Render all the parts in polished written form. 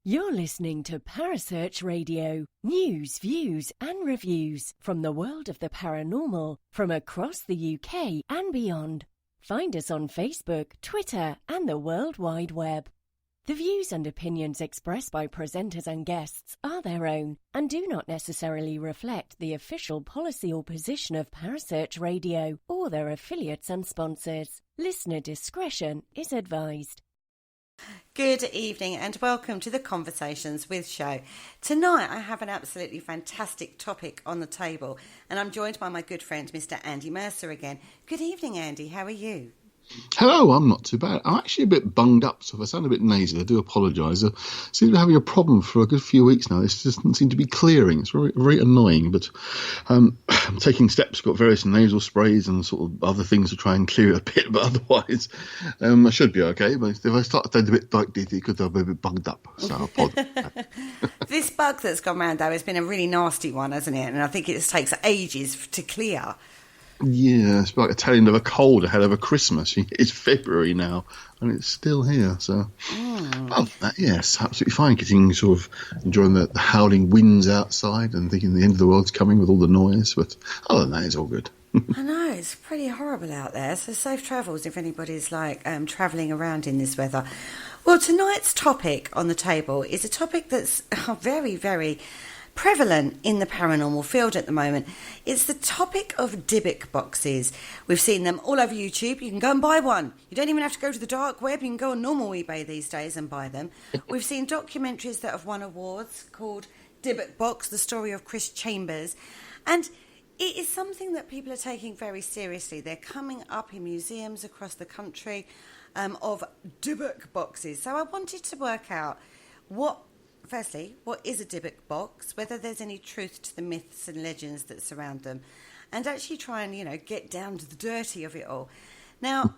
You're listening to Parasearch Radio, news, views and reviews from the world of the paranormal from across the UK and beyond. Find us on Facebook, Twitter and the World Wide Web. The views and opinions expressed by presenters and guests are their own and do not necessarily reflect the official policy or position of Parasearch Radio or their affiliates and sponsors. Listener discretion is advised. Good evening and welcome to the Conversations With show. Tonight I have an absolutely fantastic topic on the table and I'm joined by my good friend Mr. Andy Mercer again. Good evening, Andy, how are you? Hello, I'm not too bad. I'm actually a bit bunged up, so if I sound a bit nasally, I do apologise. I seem to be having a problem for a good few weeks now. This doesn't seem to be clearing. It's very, very annoying, but I'm taking steps. Got various nasal sprays and sort of other things to try and clear it a bit, but otherwise I should be okay. But if I start to sound a bit like this, because I'll be a bit bunged up, so I apologise. This bug that's gone round, though, has been a really nasty one, hasn't it? And I think it just takes ages to clear. Yeah, it's like a tail end of a cold ahead of a Christmas. It's February now, and it's still here. So, other than that, yes, absolutely fine. Getting sort of enjoying the howling winds outside and thinking the end of the world's coming with all the noise. But other than that, it's all good. I know, it's pretty horrible out there. So safe travels if anybody's travelling around in this weather. Well, tonight's topic on the table is a topic that's very, very prevalent in the paranormal field at the moment. It's the topic of Dybbuk boxes. We've seen them all over YouTube. You can go and buy one. You don't even have to go to the dark web. You can go on normal eBay these days and buy them. We've seen documentaries that have won awards called Dybbuk Box, the story of Chris Chambers. And it is something that people are taking very seriously. They're coming up in museums across the country of Dybbuk boxes. So I wanted to work out Firstly, what is a Dybbuk box, whether there's any truth to the myths and legends that surround them, and actually try and, get down to the dirty of it all. Now,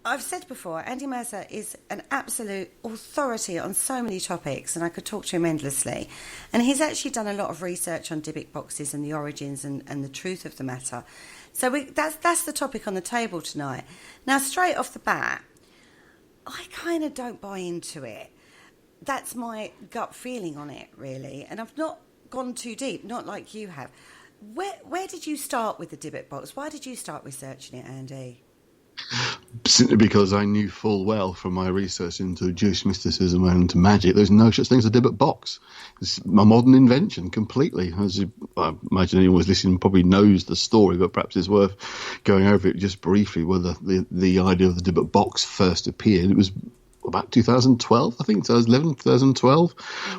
I've said before, Andy Mercer is an absolute authority on so many topics, and I could talk to him endlessly. And he's actually done a lot of research on Dybbuk boxes and the origins and the truth of the matter. So that's the topic on the table tonight. Now, straight off the bat, I kind of don't buy into it. That's my gut feeling on it, really. And I've not gone too deep, not like you have. Where did you start with the Dybbuk box? Why did you start researching it, Andy? Simply because I knew full well from my research into Jewish mysticism and into magic, there's no such thing as a Dybbuk box. It's a modern invention completely. I imagine anyone who's listening probably knows the story, but perhaps it's worth going over it just briefly, where the idea of the Dybbuk box first appeared. It was about 2012, I think, 2012.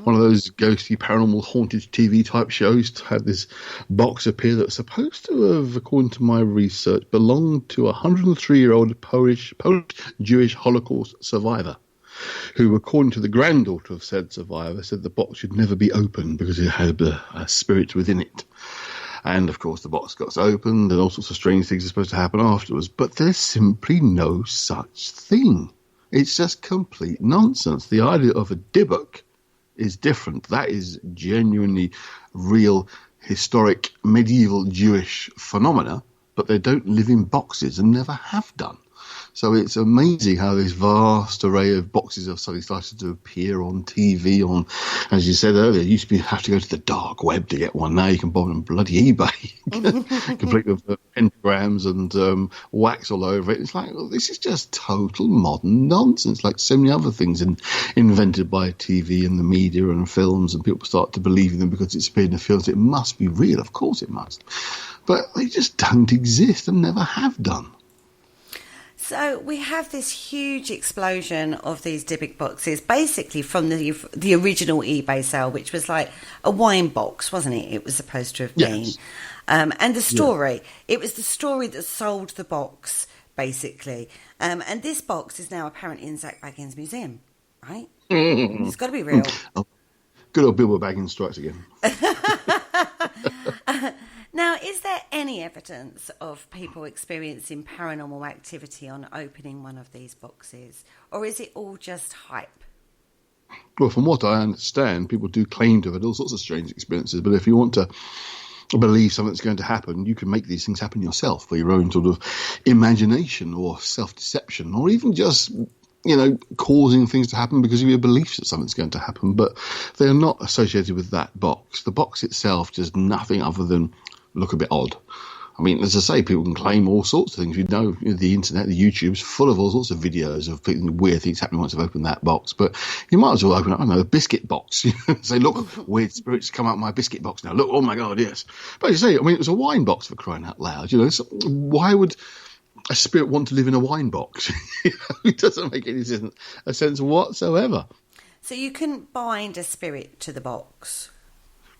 One of those ghostly paranormal haunted TV type shows had this box appear that was supposed to have, according to my research, belonged to a 103-year-old Polish Jewish Holocaust survivor, who, according to the granddaughter of said survivor, said the box should never be opened because it had a spirit within it. And, of course, the box got opened and all sorts of strange things are supposed to happen afterwards. But there's simply no such thing. It's just complete nonsense. The idea of a Dybbuk is different. That is genuinely real, historic, medieval Jewish phenomena, but they don't live in boxes and never have done. So it's amazing how this vast array of boxes have suddenly started to appear on TV. As you said earlier, you used to have to go to the dark web to get one. Now you can buy them on bloody eBay, complete with pentagrams and wax all over it. It's like, well, this is just total modern nonsense, like so many other things invented by TV and the media and films, and people start to believe in them because it's appeared in the films. It must be real. Of course it must. But they just don't exist and never have done. So we have this huge explosion of these Dybbuk boxes, basically from the original eBay sale, which was like a wine box, wasn't it? It was supposed to have been. Yes. And the story, It was the story that sold the box, basically. And this box is now apparently in Zach Baggins' museum, right? It's got to be real. Oh, good old Bilbo Baggins strikes again. Now, is there any evidence of people experiencing paranormal activity on opening one of these boxes? Or is it all just hype? Well, from what I understand, people do claim to have had all sorts of strange experiences. But if you want to believe something's going to happen, you can make these things happen yourself for your own sort of imagination or self-deception, or even just causing things to happen because of your beliefs that something's going to happen, but they're not associated with that box. The box itself does nothing other than look a bit odd. I mean, as I say, people can claim all sorts of things. The internet, the YouTube's full of all sorts of videos of weird things happening once they've opened that box. But you might as well open up, I don't know, a biscuit box. Say, look, weird spirits come out of my biscuit box now. Look, oh my God, yes. But as you say, I mean, it was a wine box for crying out loud. So why would a spirit want to live in a wine box? It doesn't make any sense whatsoever. So you couldn't bind a spirit to the box?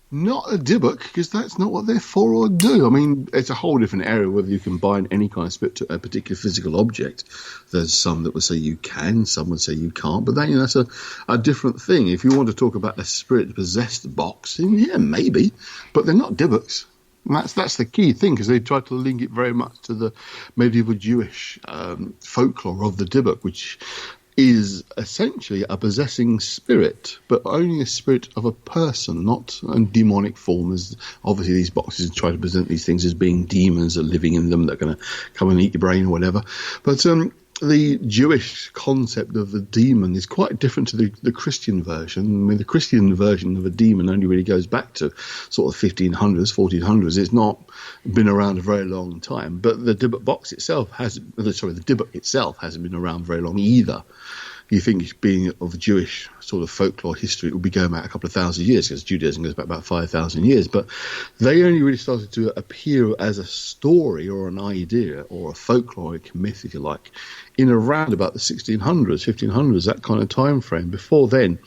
Not a Dybbuk, because that's not what they're for or do. I mean, it's a whole different area whether you can bind any kind of spirit to a particular physical object. There's some that would say you can, some would say you can't, but that's a different thing. If you want to talk about a spirit-possessed box, then yeah, maybe, but they're not Dybbuks. And that's the key thing, because they try to link it very much to the medieval Jewish folklore of the Dybbuk, which is essentially a possessing spirit, but only a spirit of a person, not a demonic form, as obviously these boxes try to present these things as being demons that are living in them that are going to come and eat your brain or whatever. But the Jewish concept of the demon is quite different to the Christian version. I mean, the Christian version of a demon only really goes back to sort of 1500s, 1400s. It's not been around a very long time. But the Dybbuk itself hasn't been around very long either. You think, being of Jewish sort of folklore history, it would be going back a couple of thousand years, because Judaism goes back about 5,000 years. But they only really started to appear as a story or an idea or a folkloric myth, if you like, in around about the 1600s, 1500s, that kind of time frame. Before then,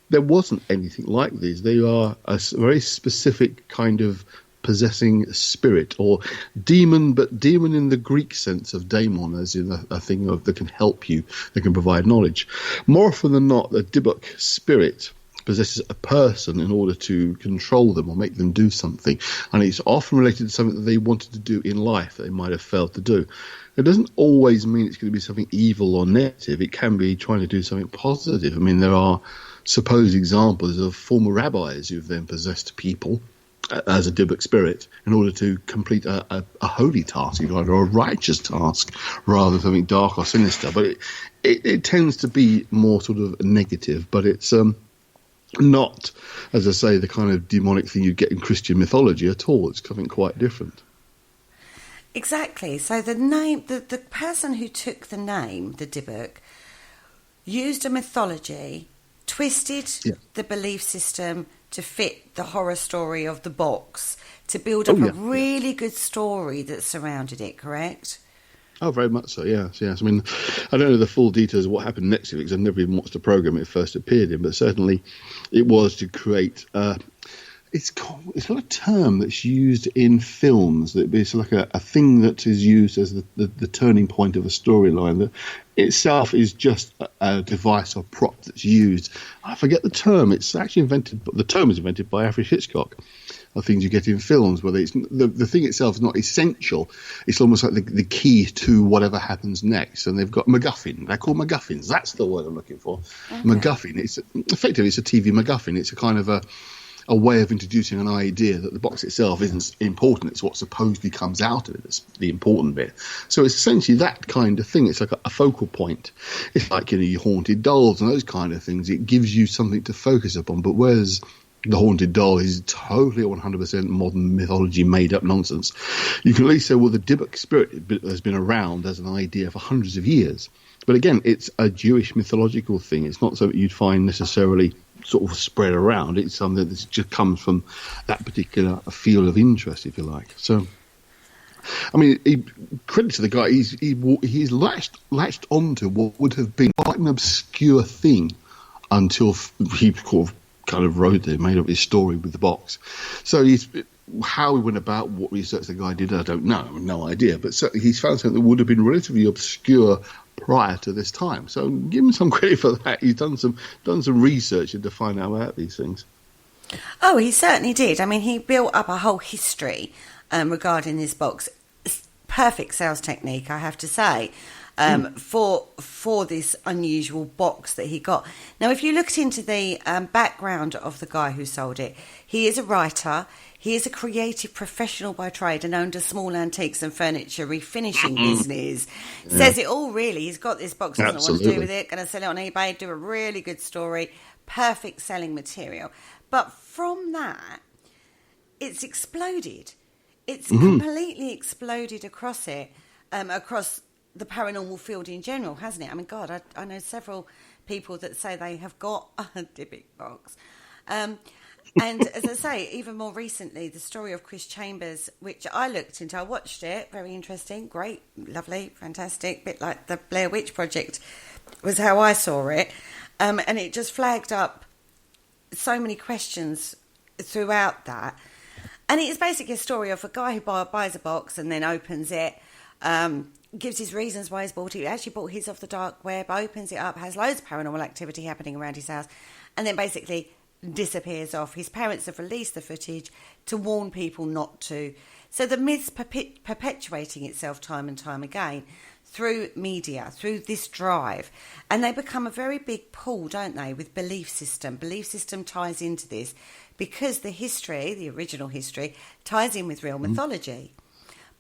there wasn't anything like these. They are a very specific kind of possessing spirit, or demon, but demon in the Greek sense of daemon, as in a thing that can help you, that can provide knowledge. More often than not, the Dybbuk spirit possesses a person in order to control them or make them do something, and it's often related to something that they wanted to do in life that they might have failed to do. It doesn't always mean it's going to be something evil or negative. It can be trying to do something positive. I mean, there are supposed examples of former rabbis who've then possessed people as a Dybbuk spirit in order to complete a holy task, or a righteous task, rather than something dark or sinister. But it tends to be more sort of negative, but it's not, as I say, the kind of demonic thing you get in Christian mythology at all. It's something quite different. Exactly. So the name, the person who took the name, the Dybbuk, used a mythology, twisted the belief system to fit the horror story of the box, to build up a really good story that surrounded it, correct? Oh, very much so, yes. I mean, I don't know the full details of what happened next to it, because I've never even watched the programme it first appeared in, but certainly it was to create... It's got a term that's used in films. That it's like a thing that is used as the turning point of a storyline. That itself is just a device or prop that's used. I forget the term. It's actually invented. The term is invented by Alfred Hitchcock. Of things you get in films, where it's the thing itself is not essential. It's almost like the key to whatever happens next. And they've got MacGuffin. They're called MacGuffins. That's the word I'm looking for. Okay. MacGuffin. It's effectively a TV MacGuffin. It's a kind of a way of introducing an idea that the box itself isn't important. It's what supposedly comes out of it that's the important bit. So it's essentially that kind of thing. It's like a focal point. It's like, your haunted dolls and those kind of things. It gives you something to focus upon. But whereas the haunted doll is totally 100% modern mythology, made up nonsense, you can at least say, well, the Dybbuk spirit has been around as an idea for hundreds of years. But again, it's a Jewish mythological thing. It's not something you'd find necessarily sort of spread around. It's something that just comes from that particular field of interest, if you like. So, I mean, credit to the guy. He's latched onto what would have been quite an obscure thing until he kind of made up his story with the box. So how he went about, what research the guy did, I don't know. I have no idea. But certainly he's found something that would have been relatively obscure prior to this time. So give him some credit for that. He's done some research to find out about these things. Oh, he certainly did. I mean, he built up a whole history regarding this box. Perfect sales technique, I have to say. for this unusual box that he got. Now, if you looked into the background of the guy who sold it, he is a writer. He is a creative professional by trade and owned a small antiques and furniture refinishing business. Yeah. Says it all, really. He's got this box, doesn't know what to do with it, going to sell it on eBay, do a really good story, perfect selling material. But from that, it's exploded. It's completely exploded across it, across the paranormal field in general, hasn't it? I mean, God, I know several people that say they have got a Dybbuk box. And as I say, even more recently, the story of Chris Chambers, which I looked into, I watched it, very interesting, great, lovely, fantastic, bit like the Blair Witch Project was how I saw it. And it just flagged up so many questions throughout that. And it is basically a story of a guy who buys a box and then opens it, gives his reasons why he's bought it. He actually bought his off the dark web, opens it up, has loads of paranormal activity happening around his house, and then basically disappears off. His parents have released the footage to warn people not to. So the myth's perpetuating itself time and time again through media, through this drive. And they become a very big pull, don't they, with belief system. Belief system ties into this because the history, the original history, ties in with real mythology.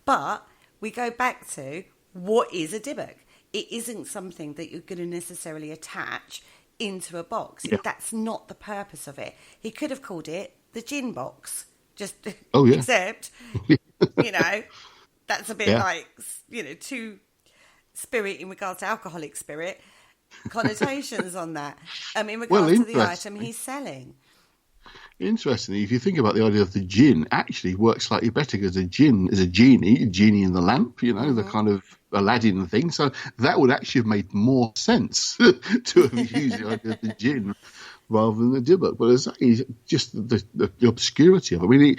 But we go back to, what is a Dybbuk? It isn't something that you're going to necessarily attach into a box. Yeah. That's not the purpose of it. He could have called it the gin box, just except, that's a bit like, too spirit in regards to alcoholic spirit connotations on that. In regards to the item he's selling. Interestingly, if you think about the idea of the gin, actually works slightly better because a gin is a genie in the lamp, the kind of Aladdin thing. So that would actually have made more sense to have used the idea of the gin rather than the Dybbuk. But it's just the obscurity of it. I mean,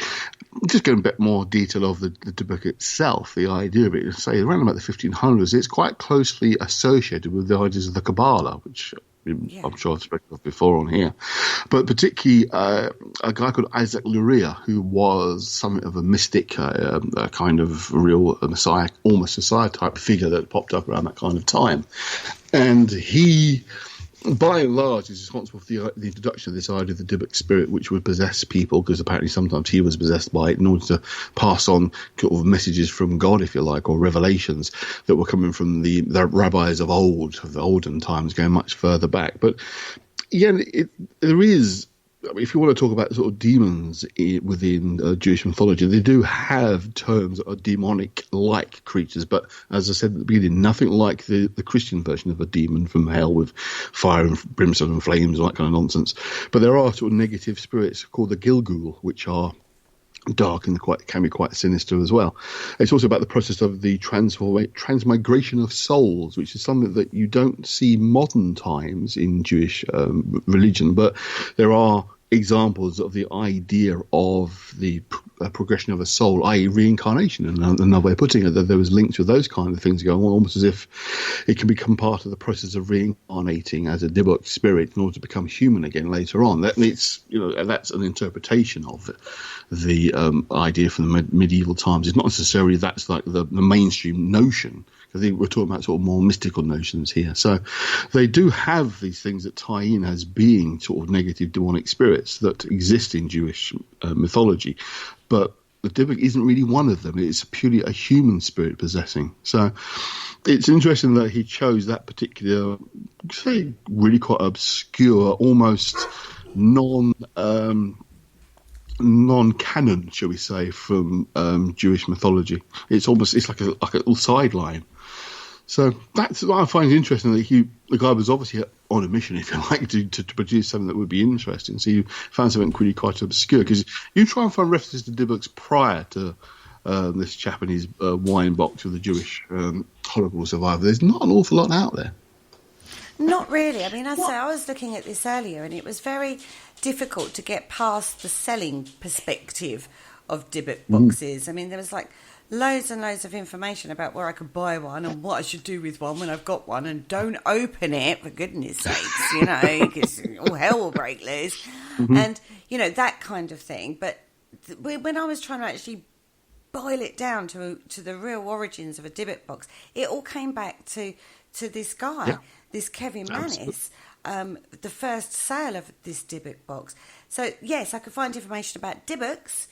just going a bit more detail of the Dybbuk itself, the idea of it, say around about the 1500s, it's quite closely associated with the ideas of the Kabbalah, which I'm sure I've spoken of before on here. But particularly a guy called Isaac Luria, who was something of a mystic, a kind of real Messiah, almost Messiah type figure that popped up around that kind of time. And he, by and large, is responsible for the introduction of this idea of the Dybbuk spirit, which would possess people, because apparently sometimes he was possessed by it in order to pass on sort of messages from God, if you like, or revelations that were coming from the rabbis of the olden times, going much further back. But yeah, there is. I mean, if you want to talk about sort of demons within Jewish mythology, they do have terms that are demonic-like creatures. But as I said at the beginning, nothing like the Christian version of a demon from hell with fire and brimstone and flames and that kind of nonsense. But there are sort of negative spirits called the Gilgul, which are dark and can be quite sinister as well. It's also about the process of the transmigration of souls, which is something that you don't see modern times in Jewish religion, but there are examples of the idea of the progression of a soul, i.e. reincarnation, and another way of putting it, that there was links with those kind of things going on, almost as if it can become part of the process of reincarnating as a Dybbuk spirit in order to become human again later on. That's an interpretation of the idea from the medieval times. It's not necessarily that's like the mainstream notion. I think we're talking about sort of more mystical notions here. So they do have these things that tie in as being sort of negative demonic spirits that exist in Jewish mythology. But the Dybbuk isn't really one of them. It's purely a human spirit possessing. So it's interesting that he chose that particular, say, really quite obscure, almost non-canon, shall we say, from Jewish mythology. It's like a little sideline. So that's what I find interesting, that the guy was obviously on a mission, if you like, to produce something that would be interesting. So you found something really quite obscure, because you try and find references to Dybbuks prior to this Japanese wine box of the Jewish Holocaust survivor. There's not an awful lot out there. Not really. I mean, I'd say I was looking at this earlier, and it was very difficult to get past the selling perspective of Dybbuk boxes. I mean, there was like loads and loads of information about where I could buy one and what I should do with one when I've got one, and don't open it, for goodness sakes, because all hell will break loose, and, that kind of thing. But when I was trying to actually boil it down to the real origins of a Dybbuk box, it all came back to this guy, this Kevin Mannis, the first sale of this Dybbuk box. So, yes, I could find information about Dybbuks,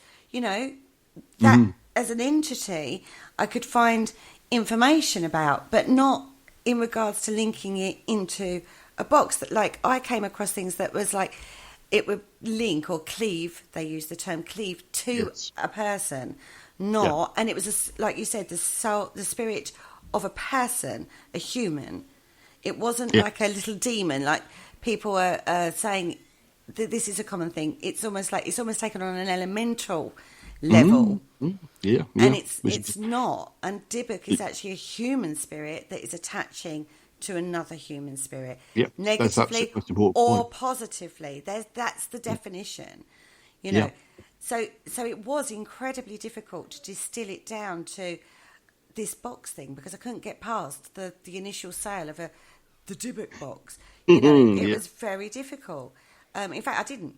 that as an entity I could find information about, but not in regards to linking it into a box. That, like, I came across things that was like, it would link or cleave, they use the term cleave, to a person, and it was, like you said, the soul, the spirit of a person, a human. It wasn't like a little demon, like people are saying that this is a common thing. It's almost taken on an elemental level. And it's not. And Dybbuk is actually a human spirit that is attaching to another human spirit, negatively or positively. That's the definition, So it was incredibly difficult to distill it down to this box thing, because I couldn't get past the initial sale of the Dybbuk box. It was very difficult. In fact, I didn't.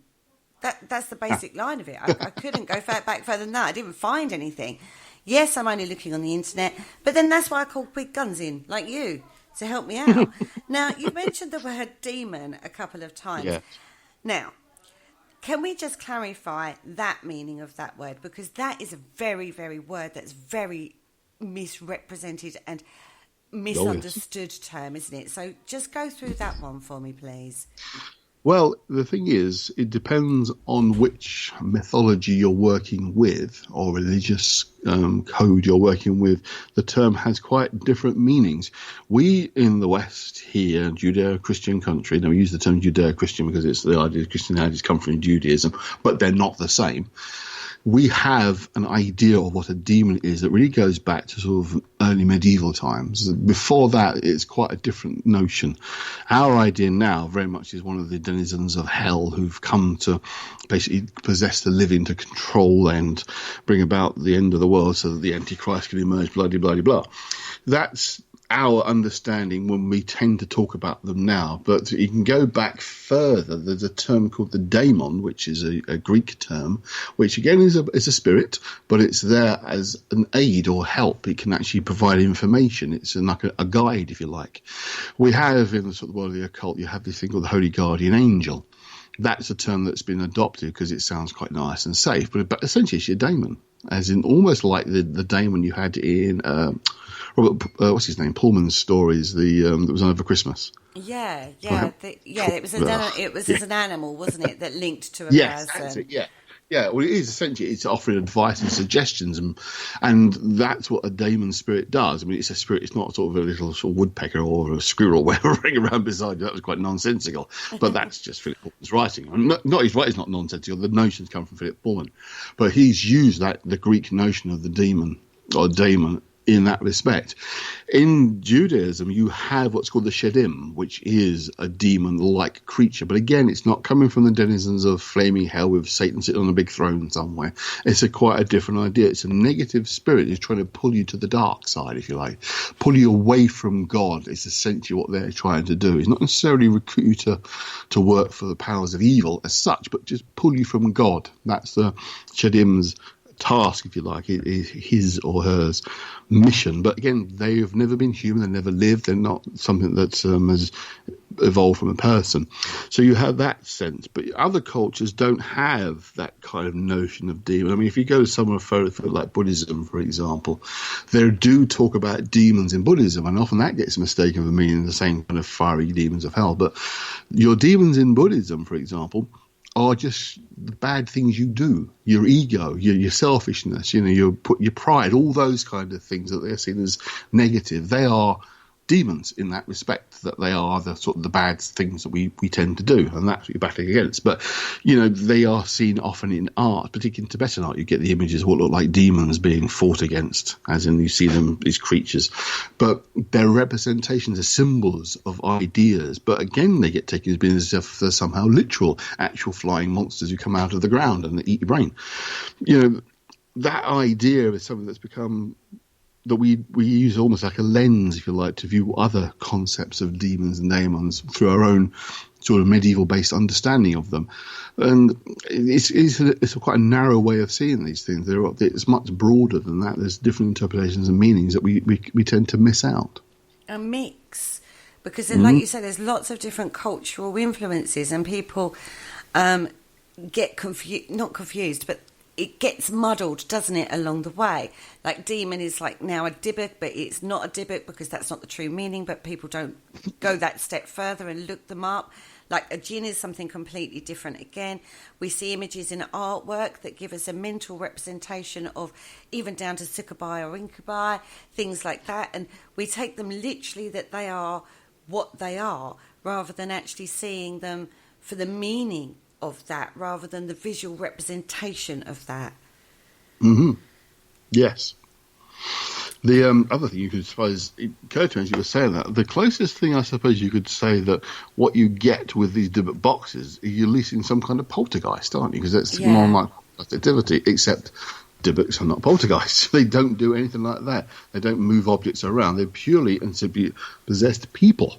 That's the basic line of it. I couldn't go back further than that. I didn't find anything. Yes, I'm only looking on the internet, but then that's why I called Big Guns in, like you, to help me out. Now, you've mentioned the word demon a couple of times. Yes. Now, can we just clarify that meaning of that word? Because that is a very, very word that's very misrepresented and misunderstood term, isn't it? So just go through that one for me, please. Well, the thing is, it depends on which mythology you're working with or religious code you're working with. The term has quite different meanings. We in the West here, Judeo-Christian country, now we use the term Judeo-Christian because it's the idea of Christianity come from Judaism, but they're not the same. We have an idea of what a demon is that really goes back to sort of early medieval times. Before that, it's quite a different notion. Our idea now very much is one of the denizens of hell who've come to basically possess the living, to control and bring about the end of the world so that the Antichrist can emerge, blah, blah, blah, blah. That's our understanding when we tend to talk about them now. But you can go back further. There's a term called the daemon, which is a Greek term, which again is a spirit, but it's there as an aid or help. It can actually provide information. It's like a guide, if you like. We have in the sort of world of the occult, you have this thing called the holy guardian angel. That's a term that's been adopted because it sounds quite nice and safe, but essentially it's your daemon, as in almost like the daemon you had in Robert, what's his name? Pullman's stories. That was on Over Christmas. It was as an animal, wasn't it, that linked to a person? That's it, yeah. Well, it is essentially, it's offering advice and suggestions, and that's what a daemon spirit does. I mean, it's a spirit. It's not sort of a little sort of woodpecker or a squirrel running around beside you. That was quite nonsensical, but that's just Philip Pullman's writing. I mean, not his writing is not nonsensical. The notions come from Philip Pullman, but he's used the Greek notion of the demon or daemon in that respect. In Judaism, you have what's called the Shedim, which is a demon-like creature. But again, it's not coming from the denizens of flaming hell with Satan sitting on a big throne somewhere. It's quite a different idea. It's a negative spirit who's trying to pull you to the dark side, if you like. Pull you away from God is essentially what they're trying to do. It's not necessarily recruit you to work for the powers of evil as such, but just pull you from God. That's the Shedim's task, if you like, his or hers mission. But again, they have never been human, they've never lived, they're not something that has evolved from a person. So you have that sense. But other cultures don't have that kind of notion of demon. I mean, if you go somewhere further, like Buddhism, for example, they do talk about demons in Buddhism, and often that gets mistaken for meaning the same kind of fiery demons of hell. But your demons in Buddhism, for example, are just the bad things you do, your ego, your selfishness, your pride, all those kind of things that they're seen as negative. They are demons in that respect, that they are the sort of the bad things that we tend to do, and that's what you're battling against. But they are seen often in art, particularly in Tibetan art. You get the images of what look like demons being fought against, as in you see them as creatures, but they're representations, are symbols of ideas. But again, they get taken as being as if they're somehow literal, actual flying monsters who come out of the ground and they eat your brain. That idea is something that's become that we use almost like a lens, if you like, to view other concepts of demons and daemons through our own sort of medieval-based understanding of them, and it's quite a narrow way of seeing these things. It's much broader than that. There's different interpretations and meanings that we tend to miss out. A mix, because like you said, there's lots of different cultural influences, and people get not confused, but it gets muddled, doesn't it, along the way? Like demon is like now a Dybbuk, but it's not a Dybbuk because that's not the true meaning, but people don't go that step further and look them up. Like a jinn is something completely different again. We see images in artwork that give us a mental representation of even down to succubi or incubi, things like that, and we take them literally that they are what they are, rather than actually seeing them for the meaning of that, rather than the visual representation of that. Mm-hmm. Yes. The other thing you could suppose, it occurred to me as you were saying that, the closest thing I suppose you could say that what you get with these Dybbuk boxes, you're releasing some kind of poltergeist, aren't you? Because that's more like activity, except Dybbuks are not poltergeists. They don't do anything like that. They don't move objects around. They're purely and simply possessed people.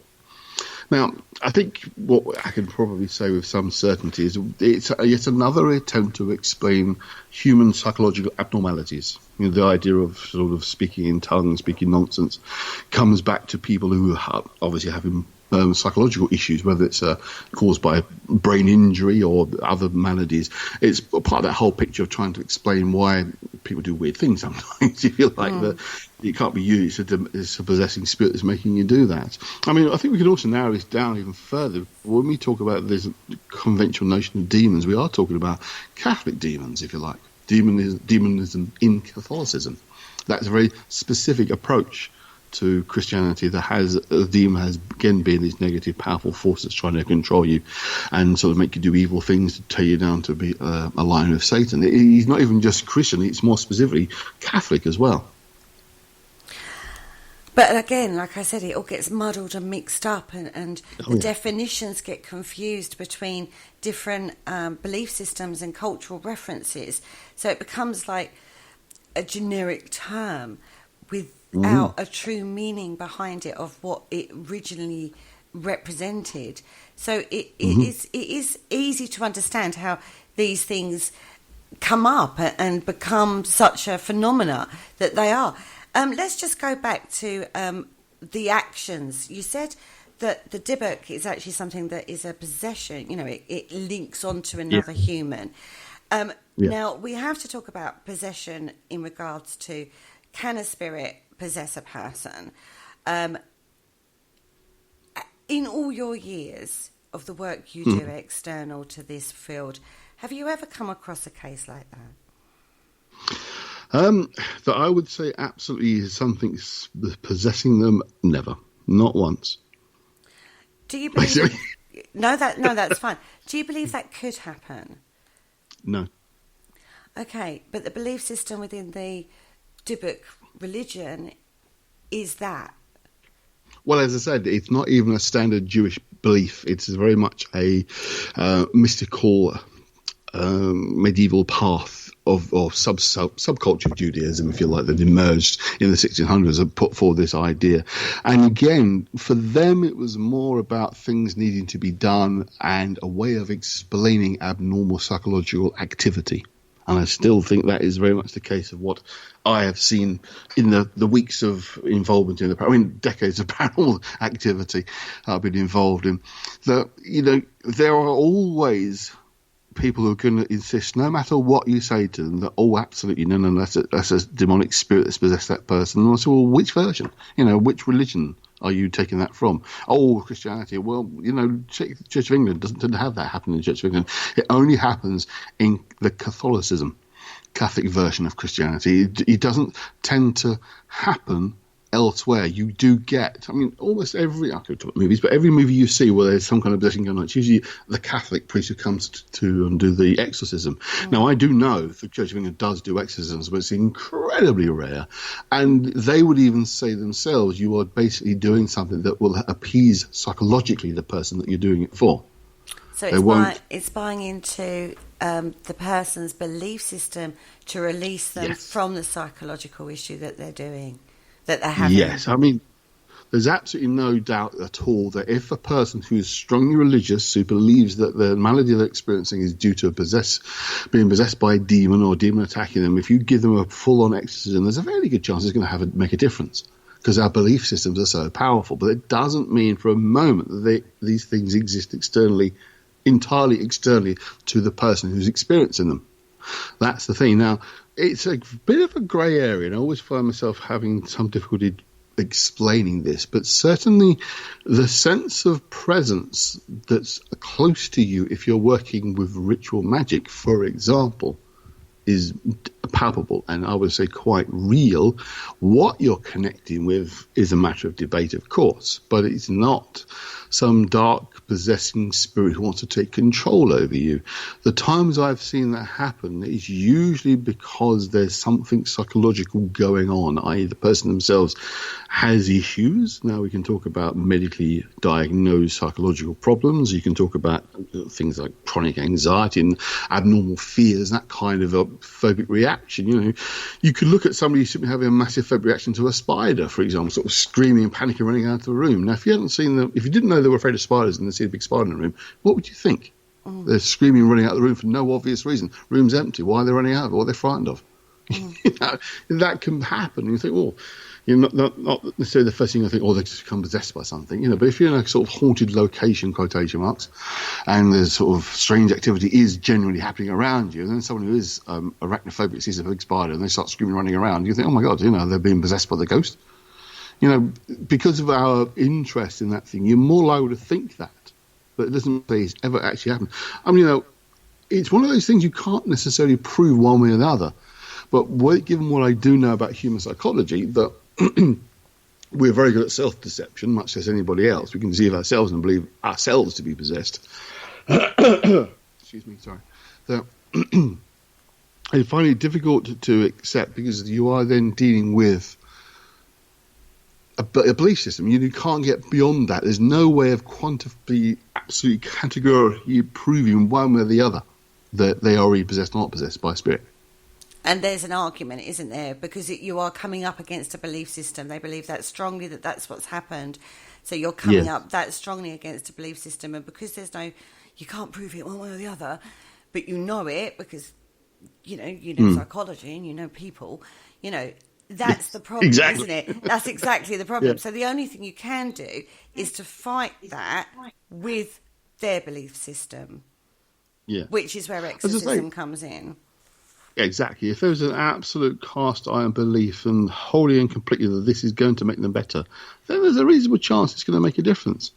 Now, I think what I can probably say with some certainty is it's yet another attempt to explain human psychological abnormalities. You know, the idea of sort of speaking in tongues, speaking nonsense, comes back to people who are obviously having psychological issues, whether it's caused by brain injury or other maladies. It's part of that whole picture of trying to explain why people do weird things sometimes. You feel like that it can't be you, it's a possessing spirit that's making you do that. I mean, I think we can also narrow this down even further. When we talk about this conventional notion of demons, we are talking about Catholic demons, if you like. Demonism in Catholicism. That's a very specific approach to Christianity that has a demon has again been this negative, powerful force that's trying to control you and sort of make you do evil things to tear you down to be a line of Satan. He's not even just Christian; it's more specifically Catholic as well. But again, like I said, it all gets muddled and mixed up, and the definitions get confused between different belief systems and cultural references. So it becomes like a generic term without a true meaning behind it of what it originally represented. So it is easy to understand how these things come up and become such a phenomena that they are. Let's just go back to the actions. You said that the Dybbuk is actually something that is a possession. You know, it links onto another human. Now, we have to talk about possession in regards to, can a spirit possess a person? In all your years of the work you do external to this field, have you ever come across a case like that? That I would say absolutely is something possessing them. Never, not once. Do you believe? That's fine. Do you believe that could happen? No. Okay, but the belief system within the Dybbuk religion is that. Well, as I said, it's not even a standard Jewish belief. It's very much a mystical, medieval path of subculture of Judaism, if you like, that emerged in the 1600s and put forward this idea. And again, for them, it was more about things needing to be done and a way of explaining abnormal psychological activity. And I still think that is very much the case of what I have seen in the weeks of involvement in decades of paranormal activity I've been involved in. That, you know, there are always people who are going to insist, no matter what you say to them, that, oh, absolutely, no, that's a demonic spirit that's possessed that person. And I say, well, which version? You know, which religion are you taking that from? Oh, Christianity. Well, you know, Church of England doesn't tend to have that happen in the Church of England. It only happens in the Catholic version of Christianity. It doesn't tend to happen elsewhere. You do get, I mean, almost every, I could talk about movies, but every movie you see where there's some kind of possession going on, it's usually the Catholic priest who comes to and do the exorcism. Now, I do know the Church of England does do exorcisms, but it's incredibly rare. And they would even say themselves, you are basically doing something that will appease psychologically the person that you're doing it for. So it's buying into the person's belief system to release them from the psychological issue that they're doing. That they're having. Yes, I mean, There's absolutely no doubt at all that if a person who is strongly religious, who believes that the malady they're experiencing is due to being possessed by a demon or a demon attacking them, if you give them a full-on exorcism, there's a very good chance it's going to make a difference, because our belief systems are so powerful. But it doesn't mean for a moment that these things exist entirely externally to the person who's experiencing them. That's the thing. Now, it's a bit of a grey area, and I always find myself having some difficulty explaining this, but certainly the sense of presence that's close to you if you're working with ritual magic, for example, is palpable and I would say quite real. What you're connecting with is a matter of debate, of course, but it's not some dark possessing spirit who wants to take control over you. The times I've seen that happen is usually because there's something psychological going on, i.e. the person themselves has issues. Now we can talk about medically diagnosed psychological problems. You can talk about things like chronic anxiety and abnormal fears, that kind of a phobic reaction. You know, you could look at somebody simply having a massive phobic reaction to a spider, for example, sort of screaming and panicking, running out of the room. Now, if you didn't know they were afraid of spiders and they see a big spider in the room, what would you think? They're screaming and running out of the room for no obvious reason. Room's empty. Why are they running out of it? What are they frightened of? You know, that can happen. And you think, well, you're not necessarily the first thing you think, oh, they just become possessed by something. You know, but if you're in a sort of haunted location, quotation marks, and there's sort of strange activity is generally happening around you, and then someone who is arachnophobic sees a big spider and they start screaming, running around, you think, oh my God, you know, they're being possessed by the ghost. You know, because of our interest in that thing, you're more likely to think that, but it doesn't say it's ever actually happened. I mean, you know, it's one of those things you can't necessarily prove one way or another. But given what I do know about human psychology, that we're very good at self-deception, much as anybody else. We can deceive ourselves and believe ourselves to be possessed. Excuse me, sorry. So, I find it difficult to accept because you are then dealing with a belief system. You can't get beyond that. There's no way of quantifiably, absolutely categorically proving one way or the other that they are either possessed or not possessed by a spirit. And there's an argument, isn't there? Because you are coming up against a belief system. They believe that strongly that that's what's happened. So you're coming up that strongly against a belief system. And because you can't prove it one way or the other, but you know it because, you know psychology and you know people, you know, that's the problem, isn't it? That's exactly the problem. So the only thing you can do is to fight that with their belief system, which is where exorcism comes in. Exactly. If there's an absolute cast iron belief and wholly and completely that this is going to make them better, then there's a reasonable chance it's going to make a difference.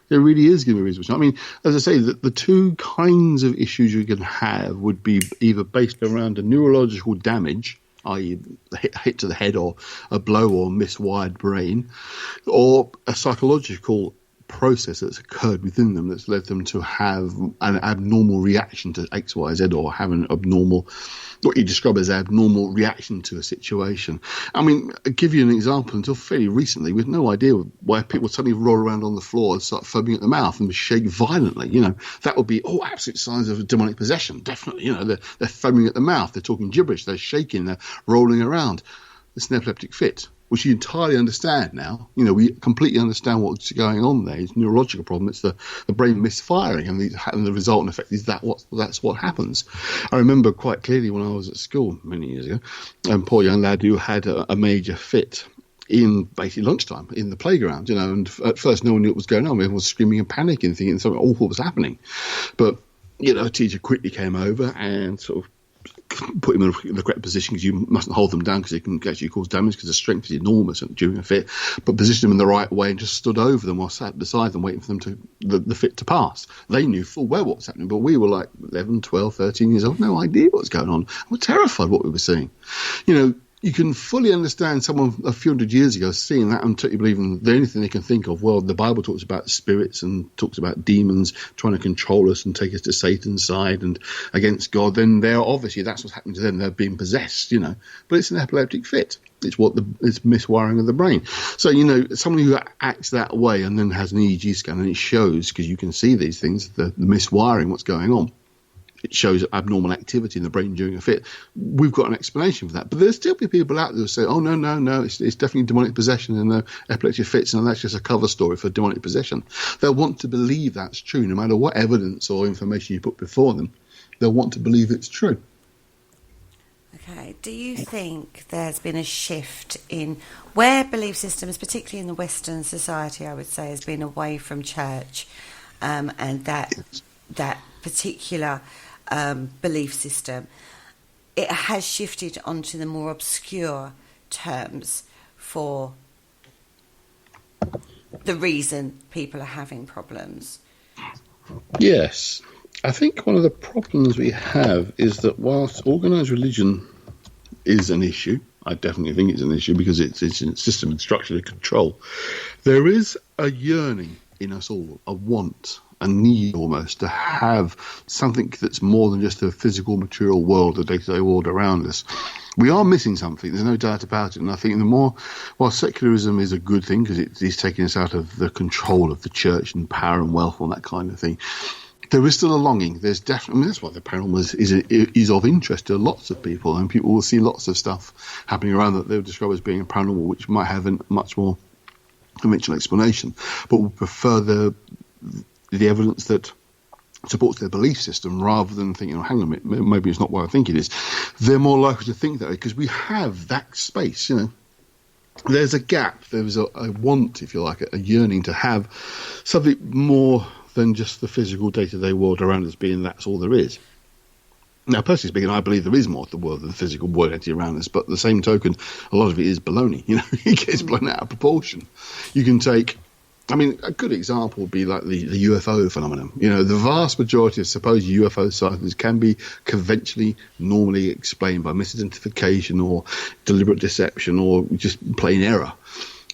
There really is going to be a reasonable chance. I mean, as I say, the two kinds of issues you can have would be either based around a neurological damage, i.e. a hit to the head or a blow or miswired brain, or a psychological process that's occurred within them that's led them to have an abnormal reaction to X, Y, Z, or have an abnormal, what you describe as abnormal reaction to a situation. I mean, I'll give you an example. Until fairly recently, we had no idea why people suddenly roll around on the floor and start foaming at the mouth and shake violently. You know, that would be, absolute signs of demonic possession. Definitely, you know, they're foaming at the mouth, they're talking gibberish, they're shaking, they're rolling around. It's an epileptic fit, which you entirely understand now. You know, we completely understand what's going on there. It's a neurological problem. It's the brain misfiring, and the resultant effect is that's what happens. I remember quite clearly when I was at school many years ago, a poor young lad who had a major fit in basically lunchtime in the playground, you know, and at first no one knew what was going on. Everyone was screaming and panicking, thinking something awful was happening. But, you know, a teacher quickly came over and sort of put him in the correct position, because you mustn't hold them down because they can actually cause damage because the strength is enormous during a fit, but positioned them in the right way and just stood over them or sat beside them waiting for them the fit to pass. They knew full well what was happening, but we were like 11, 12, 13 years old, no idea what was going on. We were terrified what we were seeing. You know, you can fully understand someone a few hundred years ago seeing that and totally believing the only thing they can think of, well, the Bible talks about spirits and talks about demons trying to control us and take us to Satan's side and against God. Then that's what's happening to them. They're being possessed, you know. But it's an epileptic fit. It's miswiring of the brain. So, you know, someone who acts that way and then has an EEG scan and it shows, because you can see these things, the miswiring, what's going on. it shows abnormal activity in the brain during a fit. We've got an explanation for that. But there's still people out there who say, oh, no, it's definitely demonic possession and epileptic fits, and that's just a cover story for demonic possession. They'll want to believe that's true, no matter what evidence or information you put before them. They'll want to believe it's true. Okay. Do you think there's been a shift in where belief systems, particularly in the Western society, I would say, has been away from church, and that particular belief system, it has shifted onto the more obscure terms for the reason people are having problems? Yes. I think one of the problems we have is that whilst organised religion is an issue, I definitely think it's an issue because it's a system and structure to control, there is a yearning in us all, a want, a need almost, to have something that's more than just a physical, material world, the day-to-day world around us. We are missing something, there's no doubt about it. And I think while secularism is a good thing because it is taking us out of the control of the church and power and wealth and that kind of thing, there is still a longing. There's definitely, that's why the paranormal is of interest to lots of people, and people will see lots of stuff happening around that they'll describe as being paranormal, which might have a much more conventional explanation, but will prefer the evidence that supports their belief system rather than thinking, oh, hang on a minute, maybe it's not what I think it is. They're more likely to think that way because we have that space, There's a gap, there's a want, if you like, a yearning to have something more than just the physical day-to-day world around us being that's all there is. Now, personally speaking, I believe there is more to the world than the physical world around us, but at the same token, a lot of it is baloney. It gets blown out of proportion. You can take, a good example would be like the UFO phenomenon. The vast majority of supposed UFO sightings can be conventionally, normally explained by misidentification or deliberate deception or just plain error.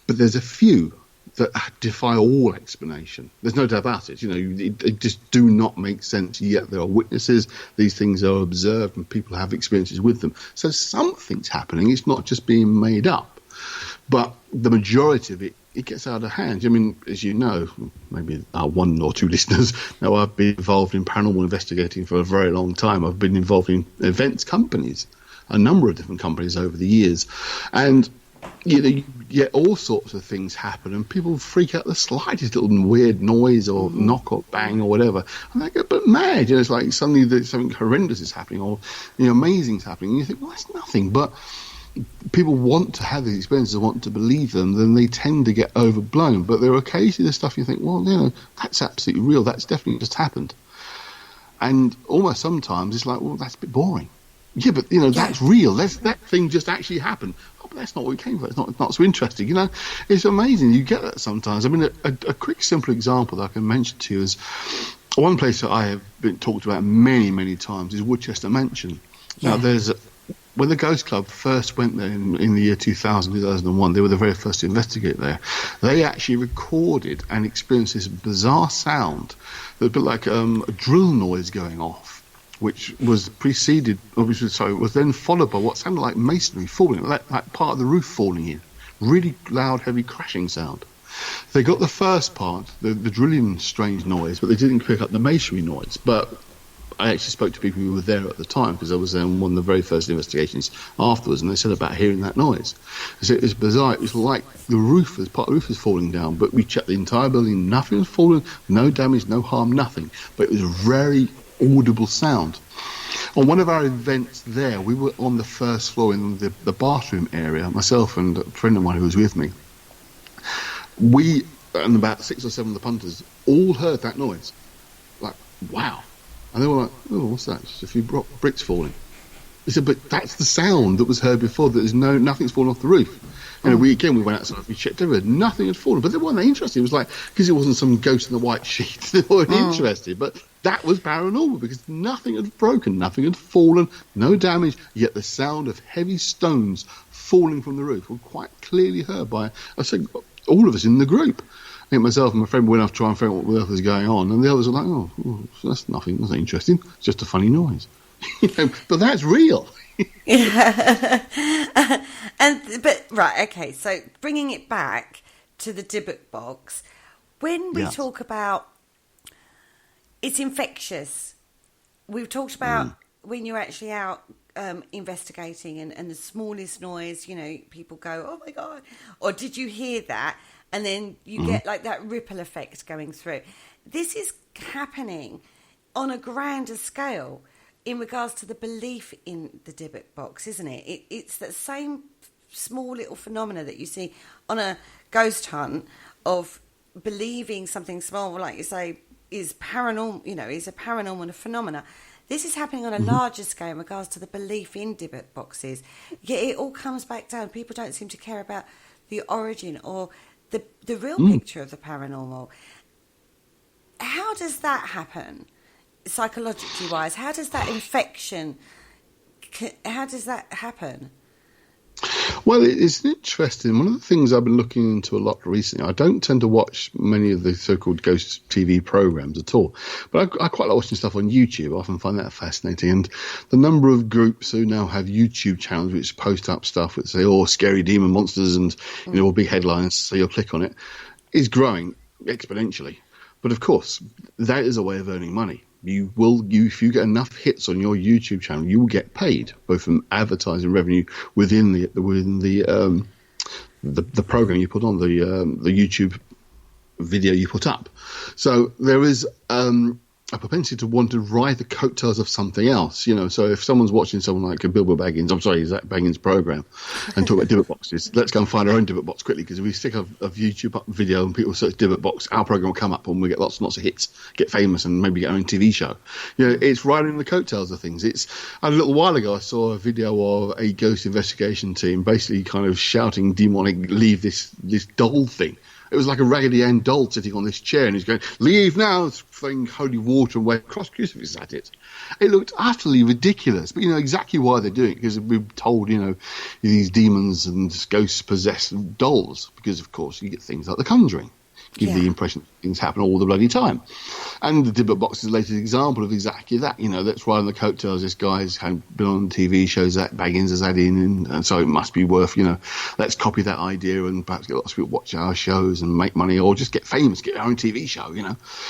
But there's a few that defy all explanation. There's no doubt about it. They just do not make sense, yet there are witnesses, these things are observed, and people have experiences with them. So something's happening. It's not just being made up. But the majority of it gets out of hand. As you know, maybe our one or two listeners know, I've been involved in paranormal investigating for a very long time. I've been involved in events companies, a number of different companies over the years. And you get all sorts of things happen, and people freak out the slightest little weird noise or knock or bang or whatever, and they go but mad. It's like suddenly there's something horrendous is happening or amazing's happening, and you think, well, that's nothing. But people want to have these experiences, want to believe them, then they tend to get overblown. But there are occasionally the stuff you think, well, that's absolutely real, that's definitely just happened. And almost sometimes it's like, well, that's a bit boring. Yeah, but that's real. That thing just actually happened. Oh, but that's not what we came for. It's not so interesting. It's amazing. You get that sometimes. A quick, simple example that I can mention to you is one place that I have been talked about many, many times is Woodchester Mansion. Now, when the Ghost Club first went there in the year 2001, they were the very first to investigate there. They actually recorded and experienced this bizarre sound that was a bit like a drill noise going off, which was was then followed by what sounded like masonry falling, like part of the roof falling in. Really loud, heavy crashing sound. They got the first part, the drilling strange noise, but they didn't pick up the masonry noise. But I actually spoke to people who were there at the time because I was there on one of the very first investigations afterwards, and they said about hearing that noise. They said it was bizarre. It was like part of the roof was falling down, but we checked the entire building, nothing was falling, no damage, no harm, nothing. But it was a very audible sound. On one of our events there, we were on the first floor in the bathroom area, myself and a friend of mine who was with me. We, and about 6 or 7 of the punters, all heard that noise. Like, wow. And they were like, oh, what's that? Just a few bricks falling. They said, but that's the sound that was heard before. Nothing's fallen off the roof. We went outside, we checked everywhere, nothing had fallen. But they weren't interested. It was like, because it wasn't some ghost in the white sheet, they weren't interested. But that was paranormal because nothing had broken, nothing had fallen, no damage, yet the sound of heavy stones falling from the roof were quite clearly heard by, I said, all of us in the group. I think myself and my friend went off to try and figure out what the earth was going on, and the others were like, oh, that's nothing, that's not interesting, it's just a funny noise. But that's real. So bringing it back to the Dybbuk box, when we talk about it's infectious, we've talked about when you're actually out investigating and the smallest noise, people go, oh my God. Or did you hear that? And then you get like that ripple effect going through. This is happening on a grander scale in regards to the belief in the Dybbuk box, isn't it? It's that same small little phenomena that you see on a ghost hunt of believing something small, like you say, is paranormal, is a paranormal phenomena. This is happening on a larger scale in regards to the belief in Dybbuk boxes. Yet it all comes back down. People don't seem to care about the origin or the real picture of the paranormal. How does that happen, psychologically wise? How does that infection, how does that happen? Well, it's interesting. One of the things I've been looking into a lot recently, I don't tend to watch many of the so-called ghost TV programs at all, but I quite like watching stuff on YouTube. I often find that fascinating. And the number of groups who now have YouTube channels which post up stuff that say, scary demon monsters and, all big headlines, so you'll click on it, is growing exponentially. But of course, that is a way of earning money. If you get enough hits on your YouTube channel, you will get paid both from advertising revenue within the program you put on, the YouTube video you put up. So there is a propensity to want to ride the coattails of something else, So if someone's watching someone like a Bilbo Baggins, Zach Baggins' program, and talk about Dybbuk boxes, let's go and find our own Dybbuk box quickly, because if we stick a YouTube up video and people search Dybbuk box, our program will come up and we get lots and lots of hits, get famous, and maybe get our own TV show. It's riding the coattails of things. A little while ago I saw a video of a ghost investigation team basically kind of shouting demonic, leave this doll thing. It was like a Raggedy Ann doll sitting on this chair, and he's going, leave now, throwing holy water away, cross crucifixes at it. It looked utterly ridiculous, but you know exactly why they're doing it, because we're told, these demons and ghosts possess dolls, because of course you get things like The Conjuring. Give the impression that things happen all the bloody time. And the Dybbuk box is the latest example of exactly that. That's riding the coattails. This guy's been on TV shows that Baggins has had in, and so it must be worth, let's copy that idea and perhaps get lots of people watch our shows and make money, or just get famous, get our own TV show,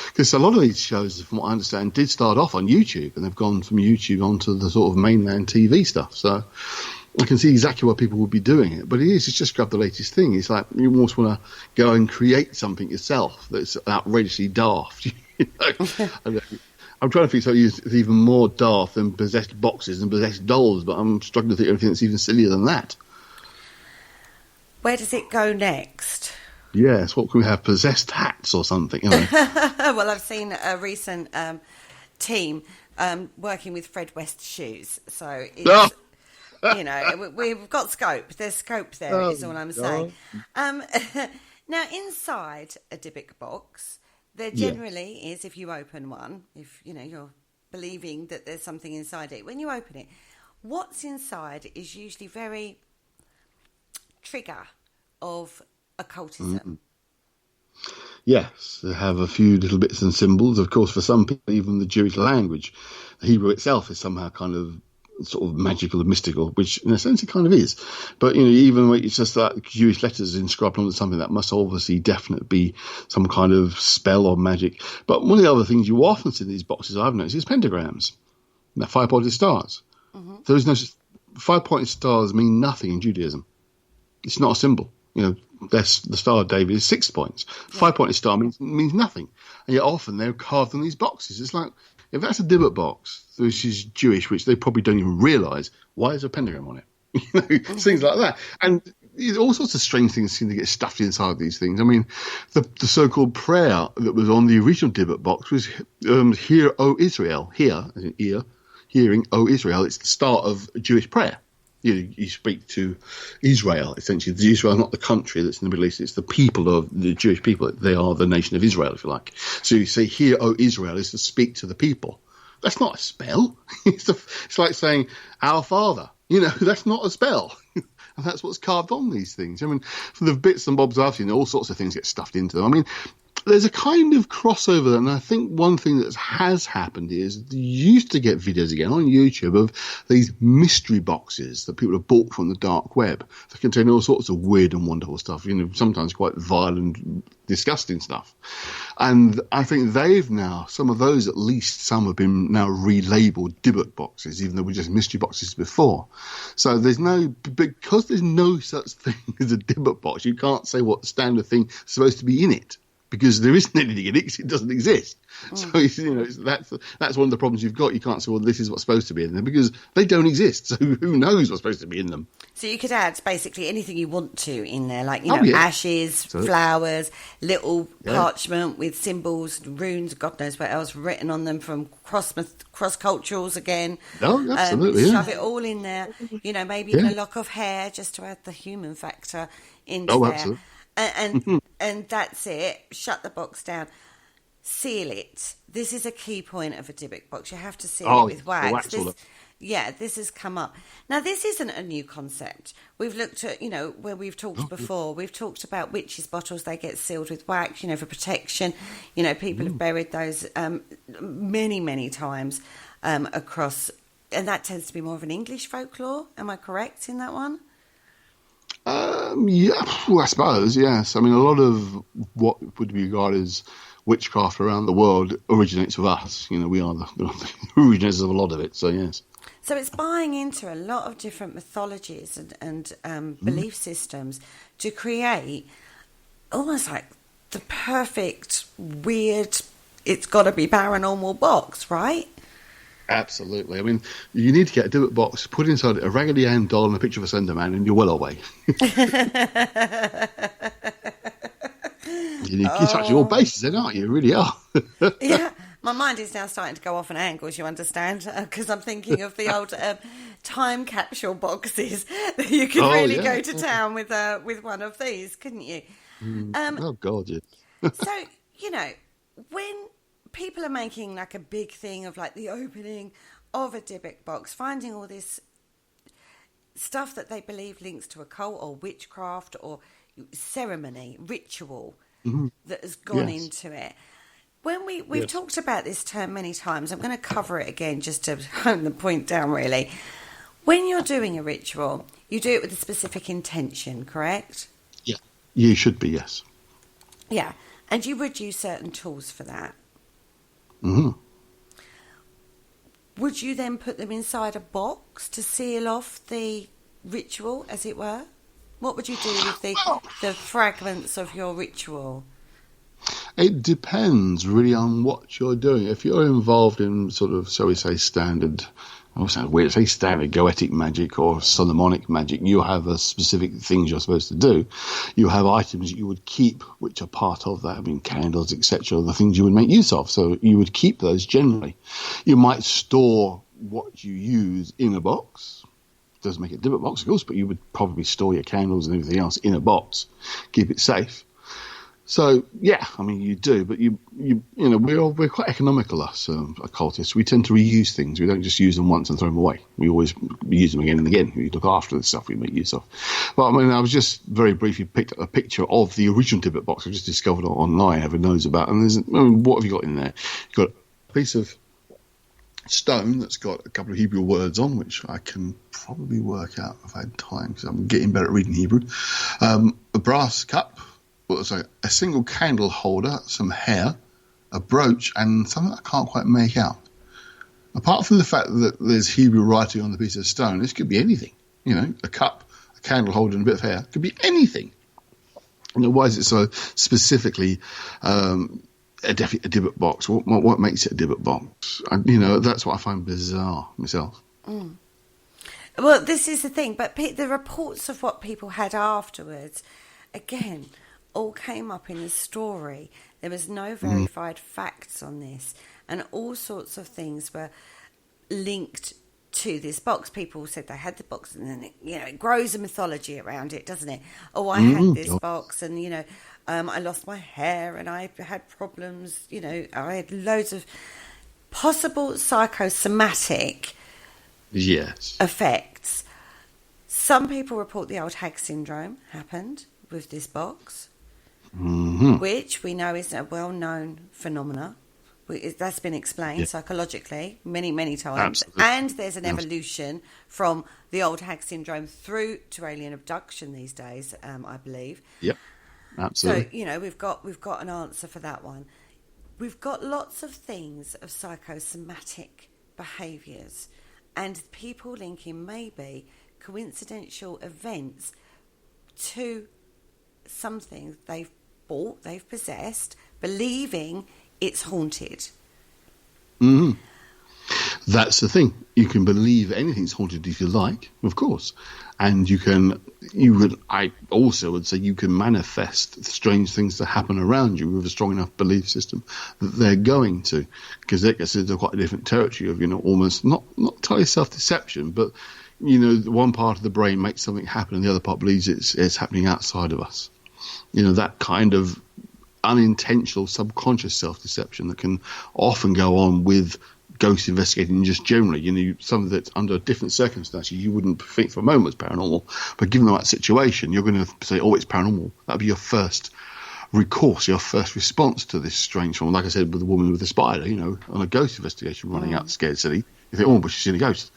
Because a lot of these shows, from what I understand, did start off on YouTube, and they've gone from YouTube onto the sort of mainland TV stuff. So I can see exactly why people would be doing it, but it's just grab the latest thing. It's like you almost want to go and create something yourself that's outrageously daft. I'm trying to think something that's even more daft than possessed boxes and possessed dolls, but I'm struggling to think of anything that's even sillier than that. Where does it go next? Yes, what can we have? Possessed hats or something? Well, I've seen a recent team working with Fred West shoes, so it's... we've got scope. There's scope there, is all I'm saying. Now, inside a Dybbuk box, there generally is, if you open one, if, you're believing that there's something inside it, when you open it, what's inside is usually very trigger of occultism. Yes, they have a few little bits and symbols. Of course, for some people, even the Jewish language, the Hebrew itself is somehow kind of sort of magical and mystical, which in a sense it kind of is. But even when it's just like Jewish letters inscribed onto something, that must obviously definitely be some kind of spell or magic. But one of the other things you often see in these boxes, I've noticed, is pentagrams. They're 5-pointed stars. There is no 5-pointed stars mean nothing in Judaism. It's not a symbol. The Star of David is 6 points. 5-pointed star means nothing, and yet often they're carved on these boxes. It's like, if that's a Dybbuk box, which is Jewish, which they probably don't even realise, why is there a pentagram on it? Things like that. And all sorts of strange things seem to get stuffed inside these things. I mean, the so-called prayer that was on the original Dybbuk box was, Hear, O Israel. Hear, as in ear, hearing, O Israel. It's the start of Jewish prayer. You speak to Israel, essentially. Israel is not the country that's in the Middle East, it's the people of the Jewish people. They are the nation of Israel, if you like. So you say, Hear, O Israel, is to speak to the people. That's not a spell. It's like saying, Our Father. That's not a spell. And that's what's carved on these things. I mean, for the bits and bobs I've seen, all sorts of things get stuffed into them. I mean, There's a kind of crossover, and I think one thing that has happened is you used to get videos again on YouTube of these mystery boxes that people have bought from the dark web that contain all sorts of weird and wonderful stuff, sometimes quite violent, disgusting stuff. And I think some of those at least, some have been now relabeled Dybbuk boxes, even though were just mystery boxes before. So because there's no such thing as a Dybbuk box, you can't say what the standard thing is supposed to be in it, because there isn't anything in it. It doesn't exist. So that's one of the problems you've got. You can't say, well, this is what's supposed to be in them, because they don't exist. So who knows what's supposed to be in them? So you could add basically anything you want to in there, like ashes, flowers, little parchment with symbols, runes, God knows what else written on them from cross culturals again. Oh, absolutely. Shove it all in there. Maybe even a lock of hair just to add the human factor into there. Absolutely. And that's it. Shut the box down. Seal it. This is a key point of a Dybbuk box. You have to seal it with wax. This has come up. Now, this isn't a new concept. We've looked at, where we've talked before. We've talked about witches' bottles. They get sealed with wax, for protection. People have buried those many, many times across. And that tends to be more of an English folklore. Am I correct in that one? I suppose, yes. I mean, a lot of what would be regarded as witchcraft around the world originates with us. We are the originators of a lot of it, so yes. So it's buying into a lot of different mythologies and belief systems to create almost like the perfect, weird, it's got to be paranormal box, right? Absolutely. I mean, you need to get a Dybbuk box, put inside it a Raggedy Ann doll and a picture of a Slender Man, and you're well away. You're touching all bases then, aren't you? You really are. Yeah. My mind is now starting to go off on angles, you understand, because I'm thinking of the old time capsule boxes that you could go to town with one of these, couldn't you? Oh, God, yes. So, when people are making like a big thing of like the opening of a Dybbuk box, finding all this stuff that they believe links to a cult or witchcraft or ceremony, ritual that has gone into it. When we've talked about this term many times, I'm going to cover it again just to hone the point down really. When you're doing a ritual, you do it with a specific intention, correct? Yeah, you should be, yes. Yeah, and you would use certain tools for that. Mm-hmm. Would you then put them inside a box to seal off the ritual, as it were? What would you do with the fragments of your ritual? It depends really on what you're doing. If you're involved in sort of, shall we say, standard goetic magic or Solomonic magic, you have a specific things you're supposed to do. You have items you would keep which are part of that. I mean, candles, etc., the things you would make use of. So you would keep those generally. You might store what you use in a box. Doesn't make it a Dybbuk box, of course, but you would probably store your candles and everything else in a box, keep it safe. So yeah, I mean you do, but we're quite economical, us occultists. We tend to reuse things. We don't just use them once and throw them away. We always use them again and again. We look after the stuff we make use of. But I mean, I was just very briefly picked up a picture of the original Dybbuk box I just discovered online. Everyone knows about, and what have you got in there? You've got a piece of stone that's got a couple of Hebrew words on, which I can probably work out if I had time, because I'm getting better at reading Hebrew. A brass cup. So a single candle holder, some hair, a brooch, and something I can't quite make out. Apart from the fact that there's Hebrew writing on the piece of stone, this could be anything. A cup, a candle holder, and a bit of hair. It could be anything. Why is it so specifically a Dybbuk box? What makes it a Dybbuk box? That's what I find bizarre myself. Mm. Well, this is the thing, but the reports of what people had afterwards, again, all came up in the story. There was no verified facts on this, and all sorts of things were linked to this box. People said they had the box, and then it grows a mythology around it, doesn't it? Oh, I had this box, and I lost my hair, and I had problems. I had loads of possible psychosomatic effects. Some people report the old hag syndrome happened with this box. which we know is a well-known phenomena. That's been explained psychologically many, many times. Absolutely. And there's an evolution from the old hag syndrome through to alien abduction these days, I believe. Yep, absolutely. So, we've got an answer for that one. We've got lots of things of psychosomatic behaviours and people linking maybe coincidental events to something they've bought, they've possessed, believing it's haunted. Mm-hmm. That's the thing. You can believe anything's haunted if you like, of course. And I also would say you can manifest strange things that happen around you with a strong enough belief system that they're going to. Because that gets into quite a different territory of, almost not entirely self-deception, but, one part of the brain makes something happen and the other part believes it's happening outside of us. That kind of unintentional subconscious self-deception that can often go on with ghost investigating just generally. Something that under different circumstances you wouldn't think for a moment was paranormal, but given the right situation you're going to say, oh, it's paranormal. That'd be your first recourse, your first response to this strange one. Like I said with the woman with the spider, on a ghost investigation running out scared silly, you think, oh, but she's seen a ghost.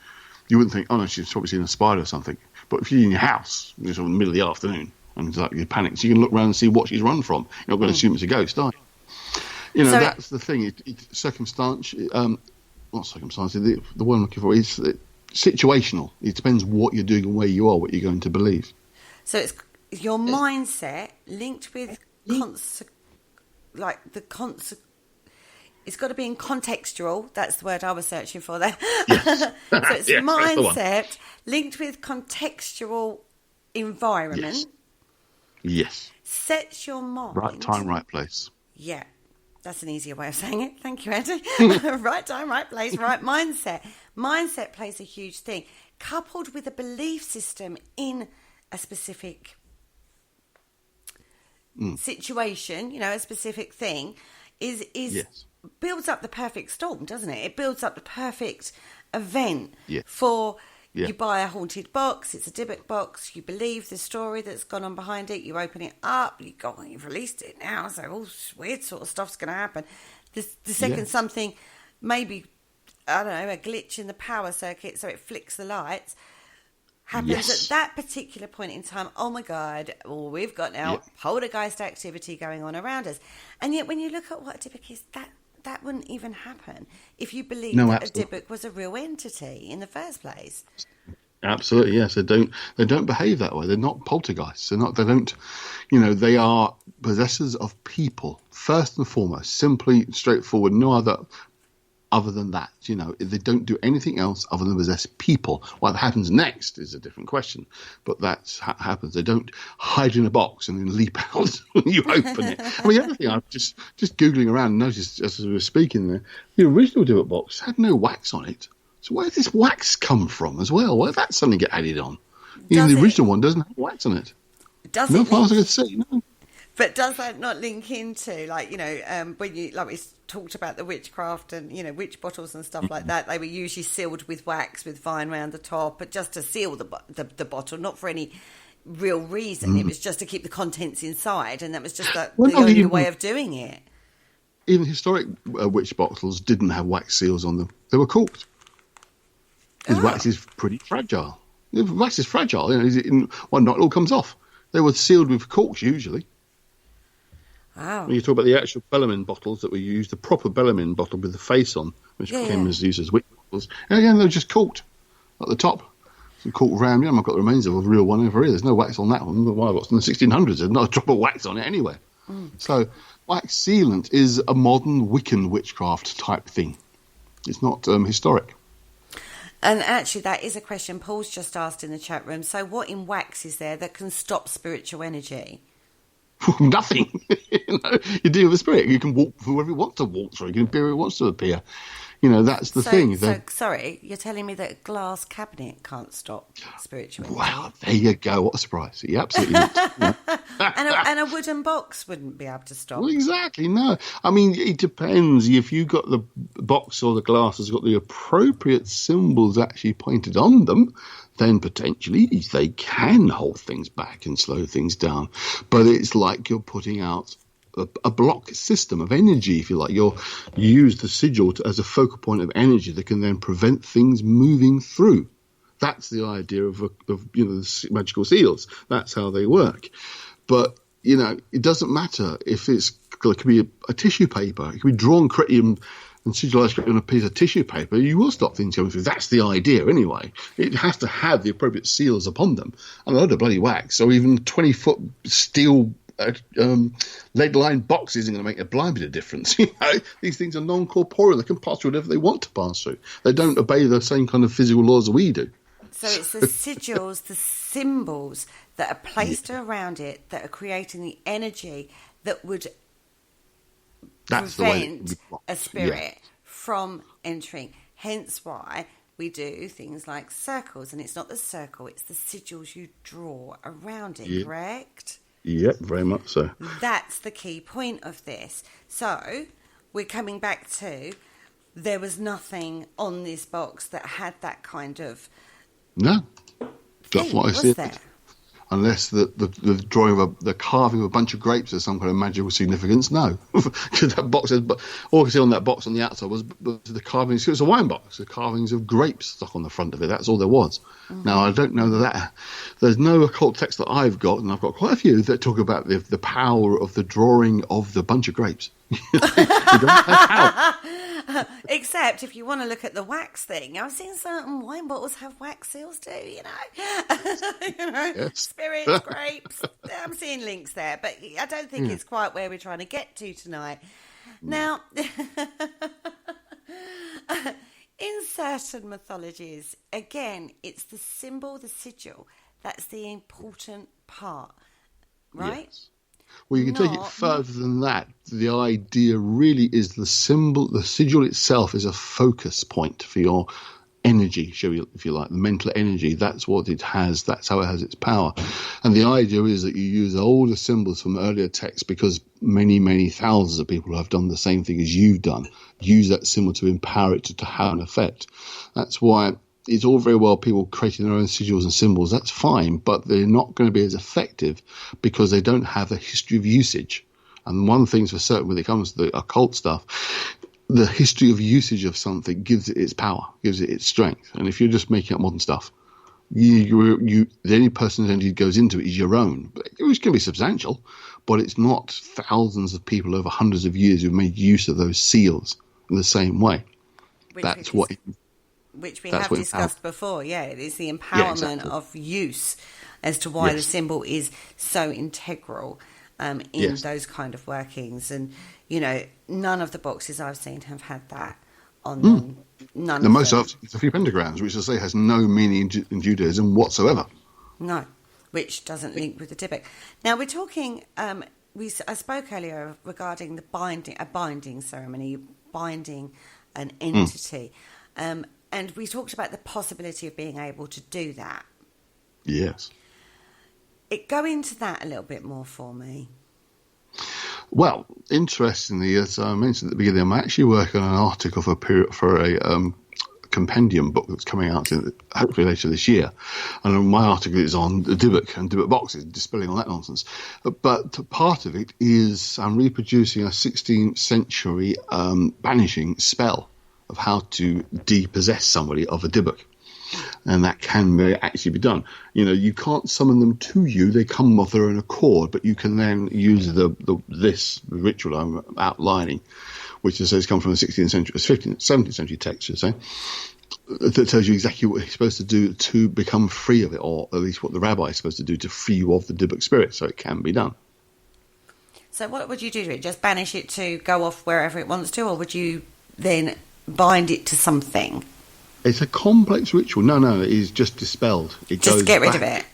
You wouldn't think, oh no, she's probably seen a spider or something. But if you're in your house in the middle of the afternoon and it's like you panic, so you can look around and see what she's run from. You're not going to assume it's a ghost, are you? That's the thing. It's circumstantial. Not circumstantial. The one I'm looking for is situational. It depends what you're doing and where you are, what you're going to believe. So it's your mindset linked with it's got to be in contextual. That's the word I was searching for there. Yes. So it's mindset linked with contextual environment. Yes. Sets your mind. Right time, right place. Yeah. That's an easier way of saying it. Thank you, Andy. Right time, right place, right mindset. Mindset plays a huge thing. Coupled with a belief system in a specific situation, a specific thing, is builds up the perfect storm, doesn't it? It builds up the perfect event for... Yeah. You buy a haunted box, it's a Dybbuk box, you believe the story that's gone on behind it, you open it up, you've released it now, so all weird sort of stuff's going to happen. The second something, maybe, I don't know, a glitch in the power circuit, so it flicks the lights, happens at that particular point in time, oh my God, we've got now poltergeist activity going on around us. And yet when you look at what a Dybbuk is, that wouldn't even happen if you believed that a Dybbuk was a real entity in the first place. Absolutely, yes. They don't behave that way. They're not poltergeists. They are possessors of people, first and foremost, simply straightforward, no other than that. They don't do anything else other than possess people. What happens next is a different question, but that happens. They don't hide in a box and then leap out when you open it. The other thing, I was just Googling around and noticed as we were speaking there, the original Dybbuk box had no wax on it. So where did this wax come from as well? Where did that suddenly get added on? The original one doesn't have wax on it. Does no, it? I was going to say, no. But does that not link into, when you, we talked about the witchcraft and, witch bottles and stuff like that, they were usually sealed with wax with vine around the top, but just to seal the bottle, not for any real reason. It was just to keep the contents inside, and that was just the only way of doing it. Even historic witch bottles didn't have wax seals on them. They were corked. Because wax is pretty fragile. Wax is fragile. In one night it all comes off. They were sealed with corks usually. Wow. When you talk about the actual Bellarmine bottles that we used, the proper Bellarmine bottle with the face on, which came as used as witch bottles, and again, they were just corked at the top. So corked round. I've got the remains of a real one over here. There's no wax on that one. The one I got in the 1600s, there's not a drop of wax on it anywhere. So wax sealant is a modern Wiccan witchcraft type thing. It's not historic. And actually, that is a question Paul's just asked in the chat room. So what in wax is there that can stop spiritual energy? Nothing. You deal with a spirit. You can walk whoever you want to walk through. You can appear who wants to appear. That's the thing. So, sorry, you're telling me that a glass cabinet can't stop spiritual energy? Wow, there you go. What a surprise. Yeah, absolutely not. and a wooden box wouldn't be able to stop. Well, exactly, no. I mean, it depends. If you got the box or the glass has got the appropriate symbols actually pointed on them, then potentially they can hold things back and slow things down. But it's like you're putting out a block system of energy, if you like. You use the sigil as a focal point of energy that can then prevent things moving through. That's the idea of the magical seals. That's how they work. But it doesn't matter if it could be a tissue paper. It could be drawn correctly and sigilized correctly on a piece of tissue paper. You will stop things going through. That's the idea anyway. It has to have the appropriate seals upon them. And a load of bloody wax, or even 20-foot steel lead-lined box isn't going to make a blind bit of difference. These things are non-corporeal. They can pass through whatever they want to pass through. They don't obey the same kind of physical laws that we do. So it's the sigils, the symbols that are placed around it that are creating the energy that would prevent a spirit from entering. Hence why we do things like circles. And it's not the circle, it's the sigils you draw around it, correct? Yep, very much so. That's the key point of this. So we're coming back to, there was nothing on this box that had that kind of... No, that's what I said. There? Unless the drawing of the carving of a bunch of grapes has some kind of magical significance, no. Because that box says, but all I could see on that box on the outside was the carvings. It was a wine box, the carvings of grapes stuck on the front of it. That's all there was. Mm-hmm. Now I don't know that there's no occult text that I've got, and I've got quite a few that talk about the power of the drawing of the bunch of grapes. You don't have power. Except if you want to look at the wax thing, I've seen certain wine bottles have wax seals too, Yes. Spirits, grapes. I'm seeing links there, but I don't think it's quite where we're trying to get to tonight. Now, in certain mythologies, again, it's the symbol, the sigil, that's the important part, right? Yes. Well, you can take it further than that. The idea really is the symbol, the sigil itself is a focus point for your energy, if you like, the mental energy. That's what it has. That's how it has its power. And the idea is that you use older symbols from earlier texts because many, many thousands of people have done the same thing as you've done. Use that symbol to empower it to have an effect. That's why it's all very well people creating their own sigils and symbols. That's fine, but they're not going to be as effective because they don't have a history of usage. And one thing's for certain when it comes to the occult stuff, the history of usage of something gives it its power, gives it its strength. And if you're just making up modern stuff, the only person's energy that goes into it is your own. Which can be substantial, but it's not thousands of people over hundreds of years who've made use of those seals in the same way. Which we have discussed before, it is the empowerment of use as to why the symbol is so integral in those kind of workings. And, none of the boxes I've seen have had that on them. None of them. Most of it's a few pentagrams, which I say has no meaning in Judaism whatsoever. No, which doesn't link with the Dybbuk. Now, we're talking, I spoke earlier regarding a binding ceremony, binding an entity. And we talked about the possibility of being able to do that. Yes. Go into that a little bit more for me. Well, interestingly, as I mentioned at the beginning, I'm actually working on an article for a compendium book that's coming out hopefully later this year. And my article is on the Dybbuk and Dybbuk Boxes, dispelling all that nonsense. But part of it is I'm reproducing a 16th century banishing spell of how to depossess somebody of a Dybbuk. And that can actually be done. You can't summon them to you; they come of their own accord. But you can then use this ritual I'm outlining, which has come from the 16th century, 17th century text, should I say, that tells you exactly what you're supposed to do to become free of it, or at least what the rabbi is supposed to do to free you of the Dybbuk spirit. So it can be done. So what would you do to it? Just banish it to go off wherever it wants to, or would you then bind it to something? It's a complex ritual. No, it is just dispelled. Just get rid of it.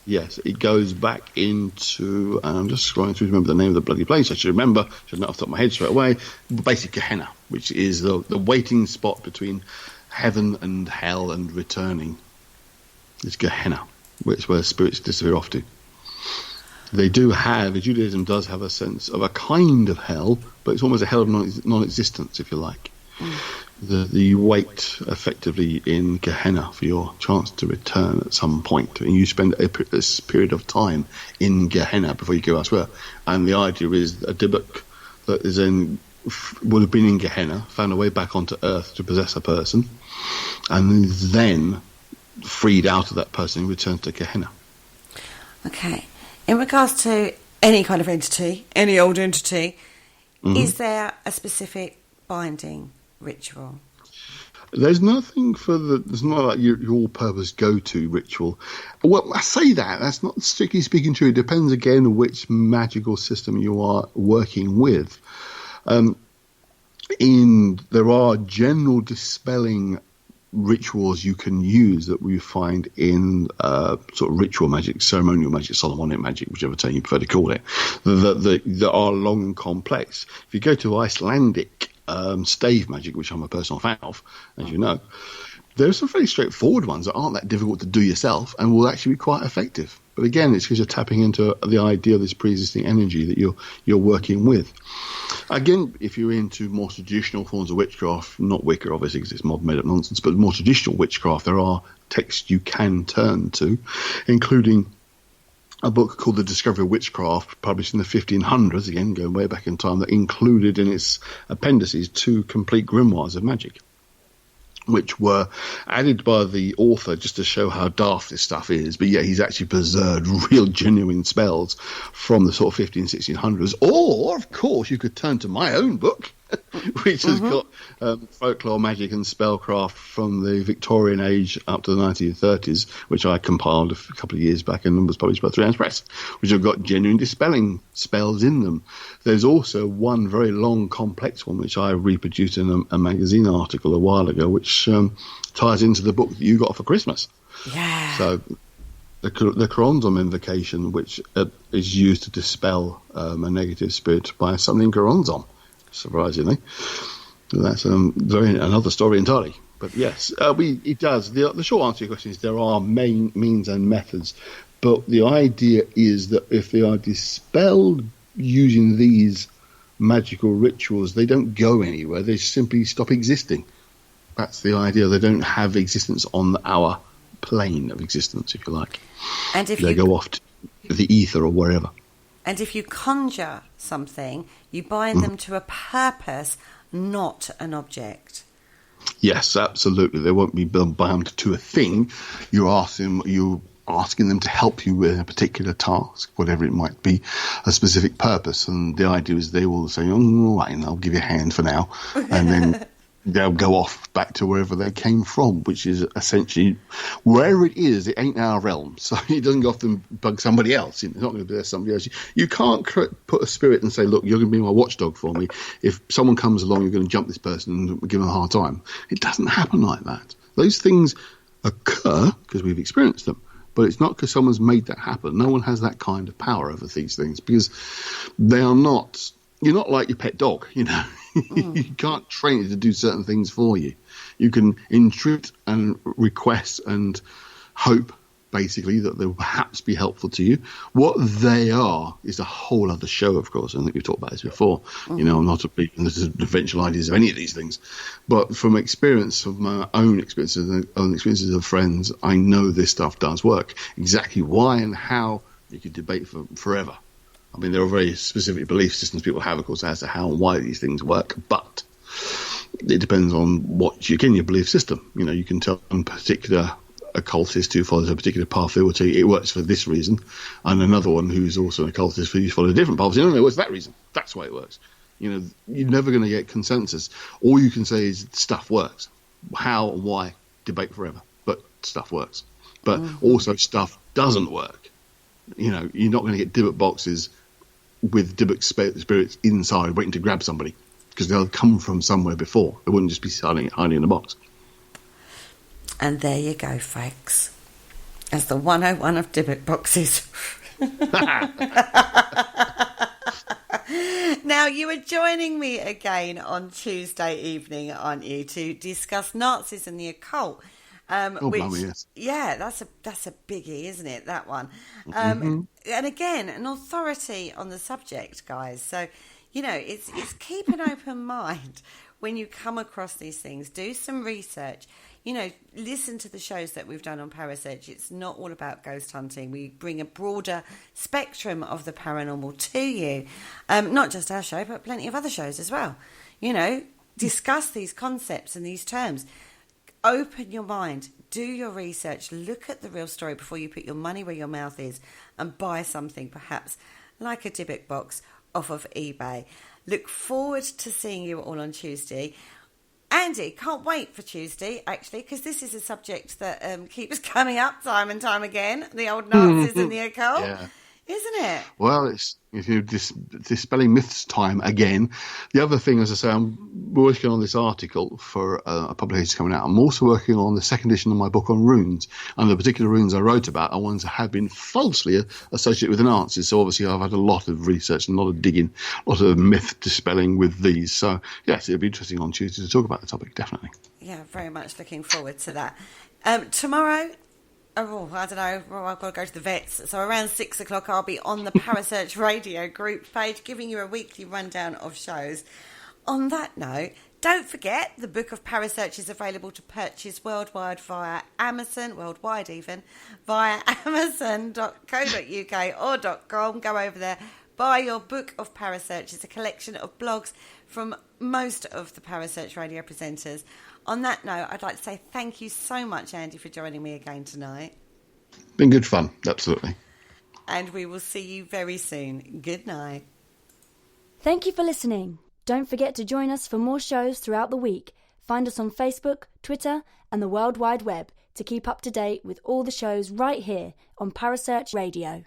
Yes, it goes back into, I'm just scrolling through to remember the name of the bloody place. I should remember, should know off the top of my head straight away. Basically, Gehenna, which is the waiting spot between heaven and hell and returning. It's Gehenna, which is where spirits disappear off to. Judaism does have a sense of a kind of hell, but it's almost a hell of non-existence, if you like. You wait effectively in Gehenna for your chance to return at some point, and you spend a period of time in Gehenna before you go elsewhere. And the idea is a Dybbuk that is would have been in Gehenna, found a way back onto Earth to possess a person, and then freed out of that person, returns to Gehenna. Okay. In regards to any kind of entity, any old entity, is there a specific binding ritual? There's nothing there's not like your all-purpose go-to ritual. Well, I say that's not strictly speaking true. It depends again on which magical system you are working with. There are general dispelling rituals you can use that we find in sort of ritual magic, ceremonial magic, Solomonic magic, whichever term you prefer to call it, that are long and complex. If you go to Icelandic stave magic, which I'm a personal fan of, as you know, there are some very straightforward ones that aren't that difficult to do yourself and will actually be quite effective. But again, it's because you're tapping into the idea of this pre-existing energy that you're working with. Again, if you're into more traditional forms of witchcraft, not Wicca obviously because it's modern made up nonsense, but more traditional witchcraft, there are texts you can turn to, including a book called The Discovery of Witchcraft, published in the 1500s, again going way back in time, that included in its appendices 2 complete grimoires of magic, which were added by the author just to show how daft this stuff is. But yeah, he's actually preserved real genuine spells from the sort of 1600s. Or, of course, you could turn to my own book, which has got folklore, magic and spellcraft from the Victorian age up to the 1930s, which I compiled a couple of years back and was published by 3 Press, which have got genuine dispelling spells in them. There's also one very long, complex one, which I reproduced in a magazine article a while ago, which ties into the book that you got for Christmas. Yeah. So the Corondom invocation, which is used to dispel a negative spirit by summoning Corondom, surprisingly. That's another story entirely. But yes, it does. The short answer to your question is there are main means and methods, but the idea is that if they are dispelled using these magical rituals, they don't go anywhere. They simply stop existing. That's the idea. They don't have existence on our plane of existence, if you like. And if they go off to the ether or wherever. And if you conjure something, you bind them to a purpose, not an object. Yes, absolutely. They won't be bound to a thing. You're asking them to help you with a particular task, whatever it might be, a specific purpose. And the idea is they will say, all right, and I'll give you a hand for now. And then they'll go off back to wherever they came from, which is essentially wherever it is. It ain't our realm, so it doesn't go off and bug somebody else. It's not going to be somebody else. You can't put a spirit and say, look, you're going to be my watchdog for me. If someone comes along, you're going to jump this person and give them a hard time. It doesn't happen like that. Those things occur because we've experienced them, but it's not because someone's made that happen. No one has that kind of power over these things because they are not. You're not like your pet dog, you know. You can't train it to do certain things for you. You can entreat and request and hope, basically, that they will perhaps be helpful to you. What they are is a whole other show, of course. I think we've talked about this before. You know, I'm not a big eventual ideas of any of these things. But from experience, of my own experiences and own experiences of friends, I know this stuff does work. Exactly why and how, you could debate for forever. I mean, there are very specific belief systems people have, of course, as to how and why these things work, but it depends on your belief system. You know, you can tell one particular occultist who follows a particular path, they will tell you it works for this reason, and another one who's also an occultist who follows a different path, no, it works for that reason. That's why it works. You know, you're never going to get consensus. All you can say is stuff works. How and why, debate forever, but stuff works. But also stuff doesn't work. You know, you're not going to get Dybbuk boxes with Dybbuk spirits inside waiting to grab somebody because they'll come from somewhere before. They wouldn't just be hiding in a box. And there you go, folks. As the 101 of Dybbuk boxes. Now, you are joining me again on Tuesday evening, aren't you, to discuss Nazis and the occult. Blimey, yes. Yeah, that's a biggie, isn't it? That one. And again, an authority on the subject, guys. So, you know, it's keep an open mind when you come across these things, do some research. You know, listen to the shows that we've done on Parasearch. It's not all about ghost hunting. We bring a broader spectrum of the paranormal to you. Not just our show, but plenty of other shows as well. You know, discuss these concepts and these terms. Open your mind. Do your research. Look at the real story before you put your money where your mouth is and buy something perhaps like a Dybbuk box off of eBay. Look forward to seeing you all on Tuesday. Andy, can't wait for Tuesday, actually, because this is a subject that keeps coming up time and time again, the old Nazis and the occult, isn't it? Well, it's if you're dispelling myths time again. The other thing, as I say, I'm working on this article for a publication coming out. I'm also working on the second edition of my book on runes, and the particular runes I wrote about are ones that have been falsely associated with the Nazis. So obviously I've had a lot of research and a lot of digging, a lot of myth dispelling with these. So yes, it'll be interesting on Tuesday to talk about the topic, definitely. Yeah, very much looking forward to that. Tomorrow, oh, I don't know. Well, I've got to go to the vets. So around 6 o'clock, I'll be on the Parasearch Radio group page, giving you a weekly rundown of shows. On that note, don't forget the Book of Parasearch is available to purchase worldwide via Amazon, worldwide even, via amazon.co.uk or .com. Go over there, buy your Book of Parasearch. It's a collection of blogs from most of the Parasearch Radio presenters. On that note, I'd like to say thank you so much, Andy, for joining me again tonight. Been good fun, absolutely. And we will see you very soon. Good night. Thank you for listening. Don't forget to join us for more shows throughout the week. Find us on Facebook, Twitter, and the World Wide Web to keep up to date with all the shows right here on Parasearch Radio.